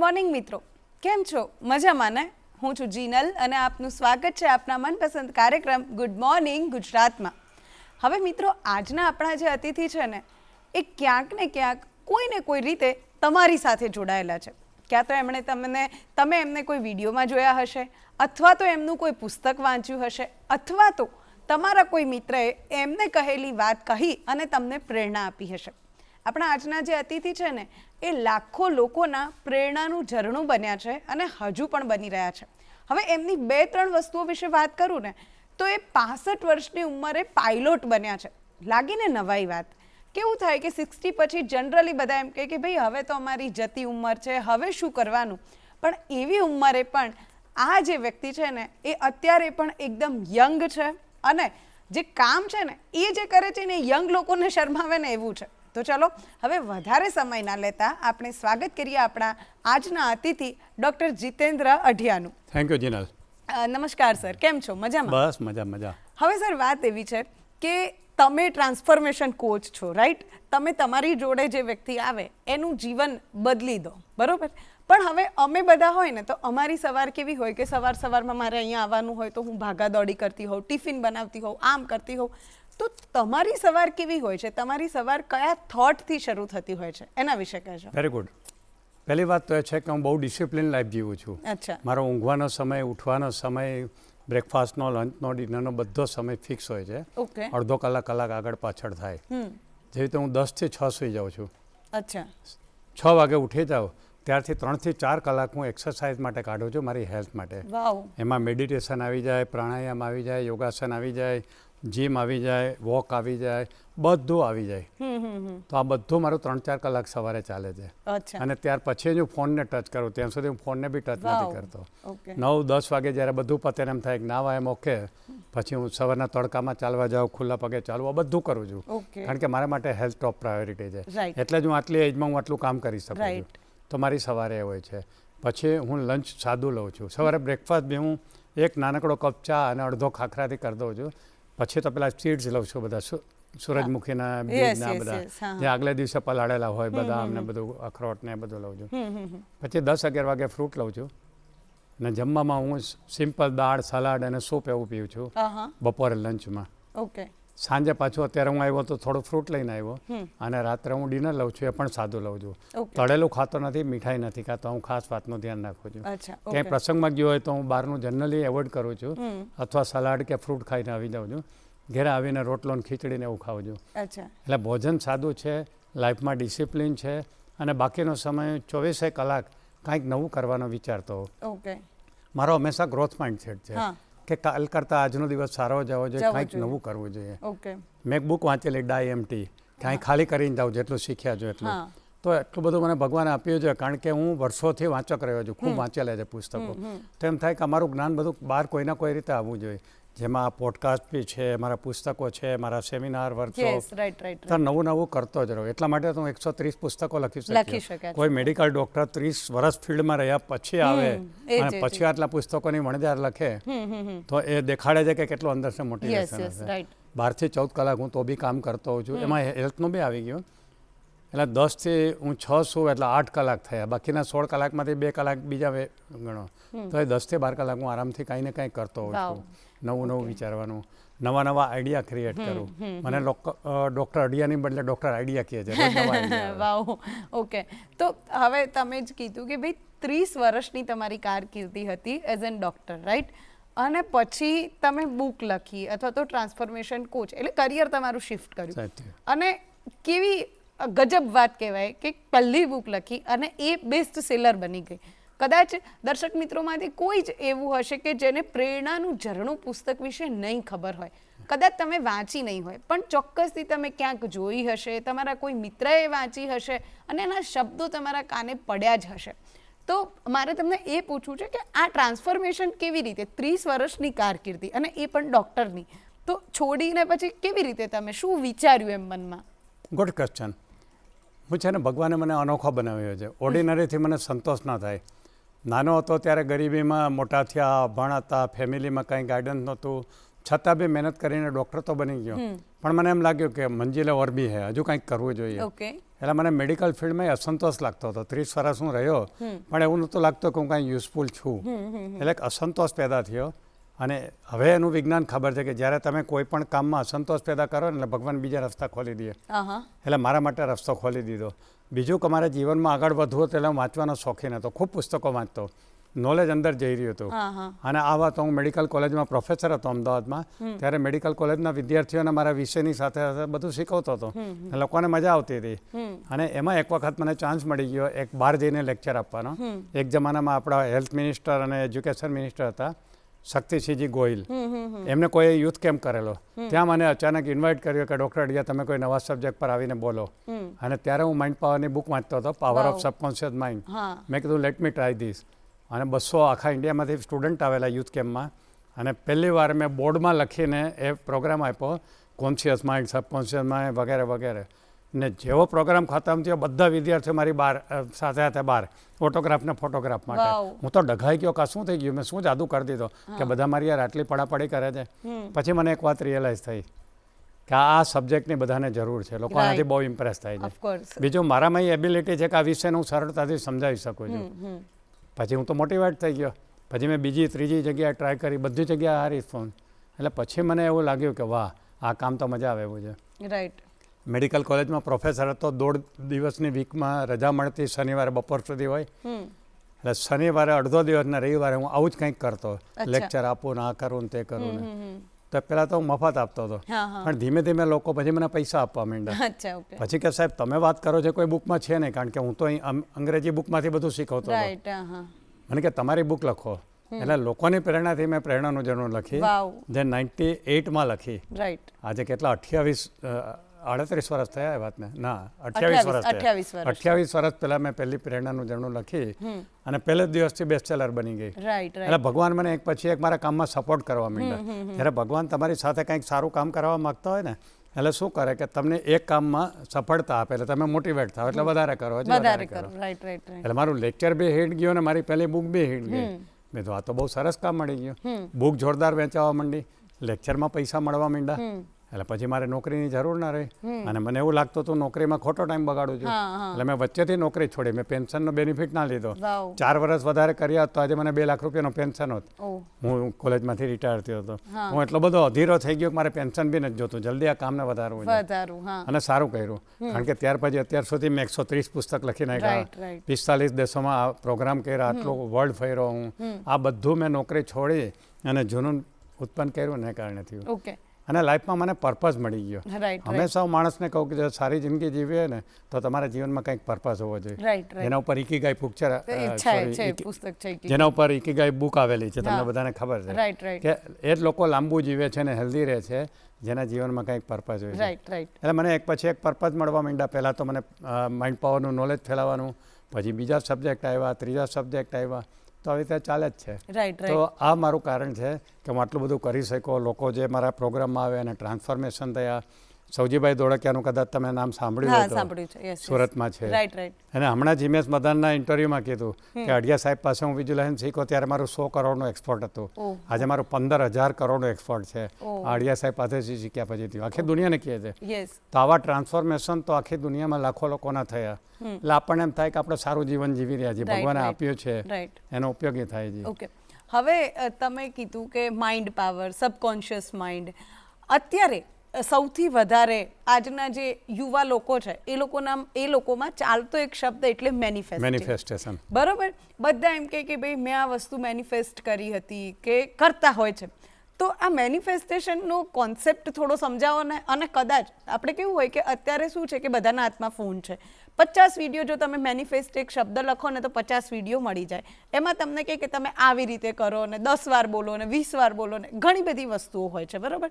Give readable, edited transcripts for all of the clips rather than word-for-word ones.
Morning મિત્રો, કેમ છો? મજામાં ને? હું છું જીનલ અને આપનું સ્વાગત છે આપના મનપસંદ કાર્યક્રમ ગુડ મોર્નિંગ ગુજરાતમાં. હવે મિત્રો, આજના આપણા જે અતિથિ છે ને, એ ક્યાંક ને ક્યાંક કોઈ ને કોઈ રીતે તમારી સાથે જોડાયેલા છે. ક્યાં તો તમે એમને કોઈ વિડીયોમાં જોયા હશે, અથવા તો એમનું કોઈ પુસ્તક વાંચ્યું હશે, અથવા તો તમારા કોઈ મિત્રએ એમને કહેલી વાત કહી અને તમને પ્રેરણા આપી હશે. આપણા આજના જે અતિથિ છે ને, એ લાખો લોકોના પ્રેરણાનું ઝરણું બન્યા છે અને હજુ પણ બની રહ્યા છે. હવે એમની 2-3 વસ્તુઓ વિશે વાત કરું ને, તો એ 65 વર્ષની ઉંમરે પાયલોટ બન્યા છે. લાગીને નવાઈ વાત. કેવું થાય કે 60 પછી જનરલી બધા એમ કહે કે ભાઈ હવે તો અમારી જતી ઉંમર છે, હવે શું કરવાનું. પણ એવી ઉંમરે પણ આ જે વ્યક્તિ છે ને, એ અત્યારે પણ એકદમ યંગ છે અને જે કામ છે ને, એ જે કરે છે ને, યંગ લોકોને શરમાવે ને એવું છે. તો ચલો હવે વધારે સમય ના લેતા આપણે સ્વાગત કરીએ આપણા આજના અતિથિ ડૉક્ટર જીતેન્દ્ર અઢિયાનું. Thank you Jinal. નમસ્કાર સર, કેમ છો? મજામાં? બસ મજા. હવે સર, વાત એવી છે કે તમે ટ્રાન્સફોર્મેશન કોચ છો, રાઈટ? તમે તમારી જોડે જે વ્યક્તિ આવે એનું જીવન બદલી દો, બરોબર? પણ હવે અમે બધા હોય ને, તો અમારી સવાર કેવી હોય કે સવારમાં મારે અહીંયા આવવાનું હોય તો હું ભાગાદોડી કરતી હોઉં, ટિફિન બનાવતી હોઉં, આમ કરતી હોઉં. તો તમારી સવાર કેવી હોય છે? તમારી સવાર કયા થોટથી શરૂ થતી હોય છે? એના વિશે કહેજો. Very good. પહેલી વાત તો એ છે કે હું બહુ ડિસિપ્લિન લાઈફ જીવું છું. અચ્છા. મારો ઊંઘવાનો સમય, ઉઠવાનો સમય, બ્રેકફાસ્ટનો, લંચનો, ડિનરનો બધો સમય ફિક્સ હોય છે. ઓકે. અડધો કલાક આગળ પાછળ થાય. જેવી રીતે હું 10 થી 6 સુઈ જાઉં છું. અચ્છા. 6 વાગે ઉઠી જાઉં ત્યારથી 3 થી 4 કલાક હું એક્સરસાઇઝ માટે કાઢું છું, મારી હેલ્થ માટે. વાવ. એમાં મેડિટેશન આવી જાય, પ્રાણાયામ આવી જાય, યોગાસન આવી જાય, જીમ આવી જાય, વોક આવી જાય, બધું આવી જાય. તો આ બધું મારું 3-4 કલાક સવારે ચાલે છે. અચ્છા. અને ત્યાર પછી જ હું ફોનને ટચ કરું. ત્યાં સુધી હું ફોનને બી ટચ નથી કરતો. ઓકે. 9-10 વાગે જ્યારે બધું પતે એમ થાય કે નાવા એમ ઓકે, પછી હું સવારના તડકામાં ચાલવા જાઉં, ખુલ્લા પગે ચાલવું, આ બધું કરું છું. ઓકે. કારણ કે મારા માટે હેલ્થ ટોપ પ્રાયોરિટી છે. રાઈટ. એટલે જ હું આટલી એજમાં હું આટલું કામ કરી શકું છું. રાઈટ. તો મારી સવારે હોય છે. પછી હું લંચ સાદું લઉં છું. સવારે બ્રેકફાસ્ટ બી હું એક નાનકડો કપ ચા અને અડધો ખાખરાથી કરી દઉં છું. પછી તો પેલા સીડ્સ લઉં છું, બધા સૂરજમુખીના બીજના બધા, જે આગલે દિવસે પલાળેલા હોય, બદામ ને બધું, અખરોટ ને બધું લઉં છું. પછી 10-11 વાગે ફ્રૂટ લઉં છું. અને જમવામાં હું સિમ્પલ દાળ, સલાડ અને સૂપ એવું પીવું છું બપોરે લંચમાં. ઓકે. સાંજે પાછું અત્યારે હું આવ્યો તો થોડું ફ્રૂટ લઈને આવ્યો. અને રાત્રે હું ડિનર લઉં છું, એ પણ સાદું લઉં છું. તળેલું ખાતો નથી, મીઠાઈ નથી ખાતો. હું ખાસ વાતનું ધ્યાન રાખું છું. ક્યાંય પ્રસંગમાં ગયો હોય તો હું બહારનું જનરલી એવોઇડ કરું છું, અથવા સલાડ કે ફ્રૂટ ખાઈને આવી જાઉં છું. ઘરે આવીને રોટલો ને ખીચડીને એવું ખાઉં છું. એટલે ભોજન સાદું છે, લાઈફમાં ડિસિપ્લિન છે, અને બાકીનો સમય 24 કલાક કાંઈક નવું કરવાનો વિચારતો હોઉં. મારો હંમેશા ગ્રોથ માઇન્ડસેટ છે કે કાલ કરતાં આજનો દિવસ સારો જવો જોઈએ, કાંઈક નવું કરવું જોઈએ. મેં એક બુક વાંચેલી DIMT, કાંઈ ખાલી કરીને જાઉં, જેટલું શીખ્યા છો એટલું. તો એટલું બધું મને ભગવાને આપ્યું છે, કારણ કે હું વર્ષોથી વાંચક રહ્યો છું, ખૂબ વાંચેલા છે પુસ્તકો. તો એમ થાય કે અમારું જ્ઞાન બધું બહાર કોઈના કોઈ રીતે આવવું જોઈએ. જેમાં પોડકાસ્ટ બી છે, મારા પુસ્તકો છે, મારા સેમિનાર, વર્કશોપ, તો નવું કરતો જ રહું. એટલા માટે તો હું 130 પુસ્તકો લખી શક્યો. કોઈ મેડિકલ ડૉક્ટર 30 વર્ષ ફિલ્ડમાં રહ્યા પછી આવે અને પછી આટલા પુસ્તકોની વણજાર લખે, તો એ દેખાડે છે કે કેટલું અંદર છે મોટિવેશન હશે. 12 થી 14 કલાક હું તો બી કામ કરતો હોઉં છું. એમાં હેલ્થનું બી આવી ગયું. એટલે 10 થી હું 6 સું એટલે 8 કલાક થયા. બાકીના 16 કલાકમાંથી 2 કલાક બીજા ગણો, તો એ 10 થી 12 કલાક હું આરામથી કાંઈ ને કાંઈ કરતો હોઉં છું. નવું વિચારવાનું, નવા આઈડિયા ક્રિએટ કરું. મને ડૉક્ટર અડિયાની બદલે ડૉક્ટર આઈડિયા કહે છે. વાવ. ઓકે. તો હવે તમે જ કીધું કે ભાઈ 30 વર્ષની તમારી કારકિર્દી હતી એઝ એન ડૉક્ટર, રાઈટ? અને પછી તમે બુક લખી, અથવા તો ટ્રાન્સફોર્મેશન કોચ, એટલે કરિયર તમારું શિફ્ટ કર્યું. અને કેવી ગજબ વાત કહેવાય કે પહેલી બુક લખી અને એ બેસ્ટ સેલર બની ગઈ. કદાચ દર્શક મિત્રોમાંથી કોઈ જ એવું હશે કે જેને પ્રેરણાનું ઝરણું પુસ્તક વિશે નહીં ખબર હોય. કદાચ તમે વાંચી નહીં હોય, પણ ચોક્કસથી તમે ક્યાંક જોઈ હશે, તમારા કોઈ મિત્રએ વાંચી હશે અને એના શબ્દો તમારા કાને પડ્યા જ હશે. તો મારે તમને એ પૂછવું છે કે આ ટ્રાન્સફોર્મેશન કેવી રીતે, 30 વર્ષની કારકિર્દી અને એ પણ ડૉક્ટરની, તો છોડીને પછી કેવી રીતે તમે શું વિચાર્યું એમ મનમાં? Good question. હું છે ને, ભગવાને મને અનોખો બનાવ્યો છે. ઓર્ડિનરીથી મને સંતોષ ના થાય. નાનો હતો ત્યારે ગરીબીમાં મોટા થયા, અભણ હતા, ફેમિલીમાં કંઈ ગાઈડન્સ નહોતું, છતાં બી મહેનત કરીને ડૉક્ટર તો બની ગયો, પણ મને એમ લાગ્યું કે મંજિલે ઓર બી હે, હજુ કંઈક કરવું જોઈએ. એટલે મને મેડિકલ ફિલ્ડમાં અસંતોષ લાગતો હતો. 30 વર્ષ હું રહ્યો, પણ એવું નહોતું લાગતું કે હું કાંઈ યુઝફુલ છું. એટલે એક અસંતોષ પેદા થયો. અને હવે એનું વિજ્ઞાન ખબર છે કે જ્યારે તમે કોઈ પણ કામમાં અસંતોષ પેદા કરો ને એટલે ભગવાન બીજા રસ્તા ખોલી દે. એટલે મારા માટે રસ્તો ખોલી દીધો. બીજું કે મારા જીવનમાં આગળ વધવું એટલે હું વાંચવાનો શોખીન હતો, ખૂબ પુસ્તકો વાંચતો, નોલેજ અંદર જઈ રહ્યું હતું. અને આ વાત હું મેડિકલ કોલેજમાં પ્રોફેસર હતો અમદાવાદમાં, ત્યારે મેડિકલ કોલેજના વિદ્યાર્થીઓને મારા વિષયની સાથે સાથે બધું શીખવતો હતો. લોકોને મજા આવતી હતી. અને એમાં એક વખત મને ચાન્સ મળી ગયો એક બહાર જઈને લેક્ચર આપવાનો. એક જમાનામાં આપણા હેલ્થ મિનિસ્ટર અને એજ્યુકેશન મિનિસ્ટર હતા શક્તિસિંહજી ગોહિલ, એમને કોઈ યુથ કેમ્પ કરેલો. ત્યાં મને અચાનક ઇન્વાઇટ કર્યો કે ડૉક્ટર અડિયા તમે કોઈ નવા સબ્જેક્ટ પર આવીને બોલો. અને ત્યારે હું માઇન્ડ પાવરની બુક વાંચતો હતો, પાવર ઓફ સબકોન્શિયસ માઇન્ડ. મેં કીધું લેટ મી ટ્રાય ધીસ. અને 200 આખા ઇન્ડિયામાંથી સ્ટુડન્ટ આવેલા યુથ કેમ્પમાં. અને પહેલી વાર મેં બોર્ડમાં લખીને એ પ્રોગ્રામ આપ્યો, કોન્શિયસ માઇન્ડ, સબકોન્શિયસ માઇન્ડ વગેરે વગેરે. ને જેવો પ્રોગ્રામ ખતમ થયો બધા વિદ્યાર્થીઓ મારી સાથે સાથે બહાર ઓટોગ્રાફ ને ફોટોગ્રાફ માટે. હું તો ડઘાઈ ગયો કે શું થઈ ગયું, મેં શું જાદુ કરી દીધો કે બધા મારી યાર આટલી પડાપડી કરે છે. પછી મને એક વાત રિયલાઇઝ થઈ કે આ સબ્જેક્ટની બધાને જરૂર છે, લોકો આનાથી બહુ ઇમ્પ્રેસ થાય છે. બીજું મારામાં એ એબિલિટી છે કે આ વિષયને હું સરળતાથી સમજાવી શકું છું. પછી હું તો મોટિવેટ થઈ ગયો. પછી મેં બીજી ત્રીજી જગ્યાએ ટ્રાય કરી, બધી જગ્યાએ આ રિસ્પોન્સ. એટલે પછી મને એવું લાગ્યું કે વાહ આ કામ તો મજા આવે એવું છે. રાઈટ. મેડિકલ કોલેજમાં પ્રોફેસર હતો, 1.5 દિવસની વીકમાં રજા મળતી, શનિવારે બપોર સુધી હોય. એટલે શનિવારે અડધો દિવસ ને રવિવારે હું આવું જ કંઈક કરતો, લેક્ચર આપું ને આ કરું ને તે કરું ને. તો પહેલાં તો હું મફત આપતો હતો, પણ ધીમે ધીમે લોકો પછી મને પૈસા આપવા માંડ્યા. પછી કે સાહેબ તમે વાત કરો છો કોઈ બુકમાં છે નહીં, કારણ કે હું તો અહીં અંગ્રેજી બુકમાંથી બધું શીખવતો હતો. મને કે તમારી બુક લખો. એટલે લોકોની પ્રેરણાથી મેં પ્રેરણાનું જર્નલ લખી, જે 98માં લખી. આજે કેટલા 38 વર્ષ થયા એ વાતને, ના 28 વર્ષ પહેલાં મેં પહેલી પ્રેરણાનું જર્નલ લખી અને પહેલે જ દિવસથી બેસ્ટસેલર બની ગઈ. એટલે ભગવાન મને એક પછી એક મારા કામમાં સપોર્ટ કરવા માંડ્યા. જ્યારે ભગવાન તમારી સાથે કંઈક સારું કામ કરવા માગતા હોય ને એટલે શું કરે કે તમને એક કામમાં સફળતા આપે, એટલે તમે મોટિવેટ થાવ એટલે વધારે કરો. એટલે મારું લેક્ચર બી હિટ ગયું અને મારી પહેલી બુક બી હિટ ગઈ. મેં તો આ તો બહુ સરસ કામ મળી ગયું. બુક જોરદાર વેચાવા માંડી, લેક્ચરમાં પૈસા મળવા માંડ્યા. એટલે પછી મારે નોકરીની જરૂર ના રહી. અને મને એવું લાગતું હતું નોકરીમાં ખોટો ટાઈમ બગાડું છું. એટલે મેં વચ્ચેથી નોકરી છોડી, મેં પેન્શનનો બેનિફિટ ના લીધો. 4 વર્ષ વધારે કર્યા તો આજે મને 2 લાખ રૂપિયાનો પેન્શન હોત. હું કોલેજમાંથી રિટાયર થયો હતો. હું એટલો બધો અધીરો થઈ ગયો કે મારે પેન્શન બી નથી જોતું, જલ્દી આ કામને વધારવું છે. અને સારું કર્યું, કારણ કે ત્યાર પછી અત્યાર સુધી મેં 130 પુસ્તક લખી નાખ્યા, 45 દેશોમાં આ પ્રોગ્રામ કર્યા, આટલો વર્લ્ડ ફર્યો હું. આ બધું મેં નોકરી છોડી અને જૂનું ઉત્પન્ન કર્યું ને કારણે થયું. અને લાઈફમાં મને પર્પઝ મળી ગયો. હંમેશા હું માણસને કહું કે જો સારી જિંદગી જીવીએ ને તો તમારા જીવનમાં કંઈક પર્પઝ હોવો જોઈએ. જેના ઉપર ઇકીગાઈ જેના ઉપર ઇકીગાઈ બુક આવેલી છે, તમને બધાને ખબર છે કે એ જ લોકો લાંબુ જીવે છે ને હેલ્ધી રહે છે જેના જીવનમાં કંઈક પર્પઝ હોય છે. એટલે મને એક પછી એક પર્પઝ મળવા માંડ્યા. પહેલાં તો મને માઇન્ડ પાવરનું નોલેજ ફેલાવવાનું, પછી બીજા સબ્જેક્ટ આવ્યા, ત્રીજા સબ્જેક્ટ આવ્યા, તો આવી રીતે ચાલે જ છે. તો આ મારું કારણ છે કે હું આટલું બધું કરી શકો. લોકો જે મારા પ્રોગ્રામમાં આવે અને ટ્રાન્સફોર્મેશન થયા. સૌજીભાઈ ધોળકિયાનું કદાચ તમે નામ સાંભળ્યું હોય, સુરતમાં છે. અને હમણાં જ હિમેશ મદાનના ઇન્ટરવ્યુમાં કીધું કે અડિયા સાહેબ પાસે હું વિજ્યુલાઇઝેશન શીખ્યો ત્યારે મારું 100 કરોડનું એક્સપોર્ટ હતું. આજે મારું 15,000 કરોડનું એક્સપોર્ટ છે. અડિયા સાહેબ પાસેથી શીખ્યા પછી થયું. આખી દુનિયાને કહે છે. તો આવા ટ્રાન્સફોર્મેશન તો આખી દુનિયામાં લાખો લોકોના થયા. એટલે આપણને એમ થાય કે આપણે સારું જીવન જીવી રહ્યા છીએ, ભગવાને આપ્યું છે, એનો ઉપયોગી થાય છે. હવે તમે કીધું કે માઇન્ડ પાવર, સબકોન્શિયસ માઇન્ડ, અત્યારે સૌથી વધારે આજના જે યુવા લોકો છે એ લોકોમાં ચાલતો એક શબ્દ એટલે મેનિફેસ્ટેશન. બરોબર, બધા એમ કે ભાઈ મેં આ વસ્તુ મેનિફેસ્ટ કરી હતી કે કરતા હોય છે. તો આ મેનિફેસ્ટેશનનો કોન્સેપ્ટ થોડો સમજાવો ને. અને કદાચ આપણે કેવું હોય કે અત્યારે શું છે કે બધાના હાથમાં ફોન છે, 50 વિડીયો જો તમે મેનિફેસ્ટ એક શબ્દ લખો ને તો 50 વિડીયો મળી જાય. એમાં તમને કહે કે તમે આવી રીતે કરો ને 10 વાર બોલો ને 20 વાર બોલો ને, ઘણી બધી વસ્તુઓ હોય છે. બરાબર,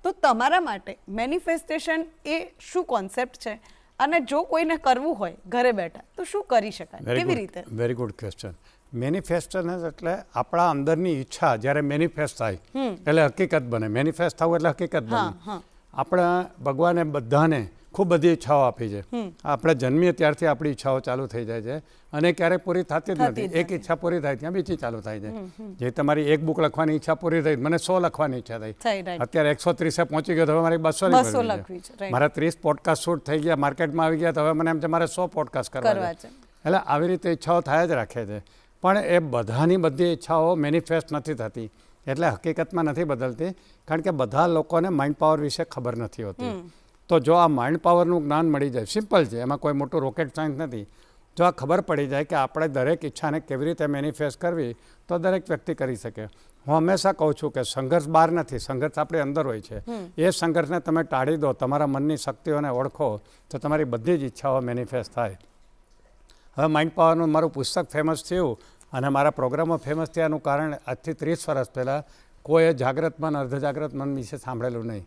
તો તમારા માટે મેનિફેસ્ટેશન એ શું કોન્સેપ્ટ છે અને જો કોઈને કરવું હોય ઘરે બેઠા તો શું કરી શકાય, કેવી રીતે? Very good question. મેનિફેસ્ટેશન એટલે આપણા અંદરની ઈચ્છા જ્યારે મેનિફેસ્ટ થાય એટલે હકીકત બને. મેનિફેસ્ટ થવું એટલે હકીકત બને. આપણા ભગવાને બધાને ખૂબ બધી ઈચ્છાઓ આપી છે. આપણે જન્મીએ ત્યારથી આપણી ઈચ્છાઓ ચાલુ થઈ જાય છે અને ક્યારેય પૂરી થતી જ નથી. એક ઈચ્છા પૂરી થાય ત્યાં બીજી ચાલુ થાય છે. જે તમારી એક બુક લખવાની ઈચ્છા પૂરી થઈ, મને 100 લખવાની ઈચ્છા થઈ, અત્યારે 130 પહોંચી ગયો, હવે મારી 200 લખવી છે. મારા 30 પોડકાસ્ટ શૂટ થઈ ગયા, માર્કેટમાં આવી ગયા, તો હવે મને એમ છે મારે 100 પોડકાસ્ટ કરવા છે. એટલે આવી રીતે ઈચ્છાઓ થયા જ રાખે છે. પણ એ બધાની બધી ઈચ્છાઓ મેનિફેસ્ટ નથી થતી, એટલે હકીકતમાં નથી બદલતી, કારણ કે બધા લોકોને માઇન્ડ પાવર વિશે ખબર નથી હોતી. તો જો આ માઇન્ડ પાવરનું જ્ઞાન મળી જાય, સિમ્પલ છે, એમાં કોઈ મોટું રોકેટ સાયન્સ નથી. જો આ ખબર પડી જાય કે આપણે દરેક ઈચ્છાને કેવી રીતે મેનિફેસ્ટ કરવી, તો દરેક વ્યક્તિ કરી શકે. હું હંમેશા કહું છું કે સંઘર્ષ બહાર નથી, સંઘર્ષ આપણી અંદર હોય છે. એ સંઘર્ષને તમે ટાળી દો, તમારા મનની શક્તિઓને ઓળખો, તો તમારી બધી જ ઈચ્છાઓ મેનિફેસ્ટ થાય. હવે માઇન્ડ પાવરનું મારું પુસ્તક ફેમસ થયું અને મારા પ્રોગ્રામો ફેમસ થયાનું કારણ આજથી 30 વર્ષ પહેલાં કોઈએ જાગ્રત મન અર્ધજાગ્રત મન વિશે સાંભળેલું નહીં.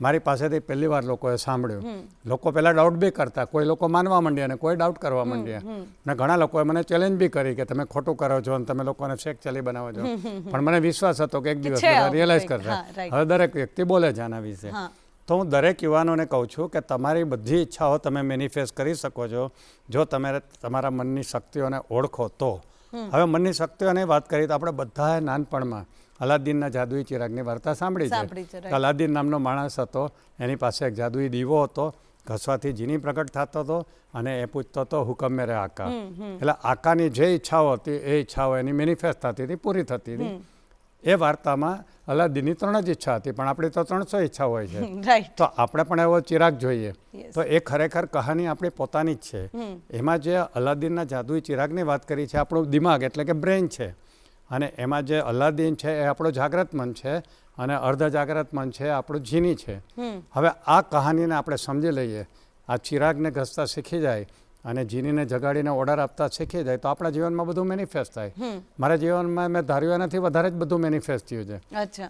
મારી પાસેથી પહેલી વાર લોકોએ સાંભળ્યું. લોકો પહેલાં ડાઉટ બી કરતા, કોઈ લોકો માનવા માંડ્યા અને કોઈ ડાઉટ કરવા માંડ્યા. અને ઘણા લોકોએ મને ચેલેન્જ બી કરી કે તમે ખોટું કરો છો અને તમે લોકોને શેક ચલી બનાવો છો. પણ મને વિશ્વાસ હતો કે એક દિવસ બધા રિયલાઇઝ કરતા. હવે દરેક વ્યક્તિ બોલે છે આના વિશે. તો હું દરેક યુવાનોને કહું છું કે તમારી બધી ઈચ્છાઓ તમે મેનિફેસ્ટ કરી શકો છો, જો તમે તમારા મનની શક્તિઓને ઓળખો તો. હવે મનની શક્તિઓની વાત કરીએ તો આપણે બધાએ નાનપણમાં અલાદીનના જાદુઈ ચિરાગની વાર્તા સાંભળી છે. અલાદીન નામનો માણસ હતો, એની પાસે એક જાદુઈ દીવો હતો, ઘસવાથી જીની પ્રગટ થતો હતો અને એ પૂછતો હતો હુકમ મેરે આકા. એટલે આકાની જે ઈચ્છાઓ હતી એ ઈચ્છાઓ એની મેનિફેસ્ટ થતી હતી, પૂરી થતી હતી. એ વાર્તામાં અલાદીનની 3 જ ઈચ્છા હતી, પણ આપણી તો 300 ઈચ્છા હોય છે. તો આપણે પણ એવો ચિરાગ જોઈએ. તો એ ખરેખર કહાની આપણી પોતાની જ છે. એમાં જે અલાદીનના જાદુઈ ચિરાગની વાત કરી છે, આપણું દિમાગ એટલે કે બ્રેઇન છે. અને એમાં જે અલાદીન છે એ આપણો જાગ્રત મન છે અને અર્ધ જાગ્રત મન છે આપણું જીની છે. હવે આ કહાનીને આપણે સમજી લઈએ, આ ચિરાગને ઘસતા શીખી જાય અને જીનીને જગાડીને ઓર્ડર આપતા શીખી જાય, તો આપણા જીવનમાં બધું મેનિફેસ્ટ થાય. મારા જીવનમાં મેં ધાર્યું નથી વધારે જ બધું મેનિફેસ્ટ થયું છે.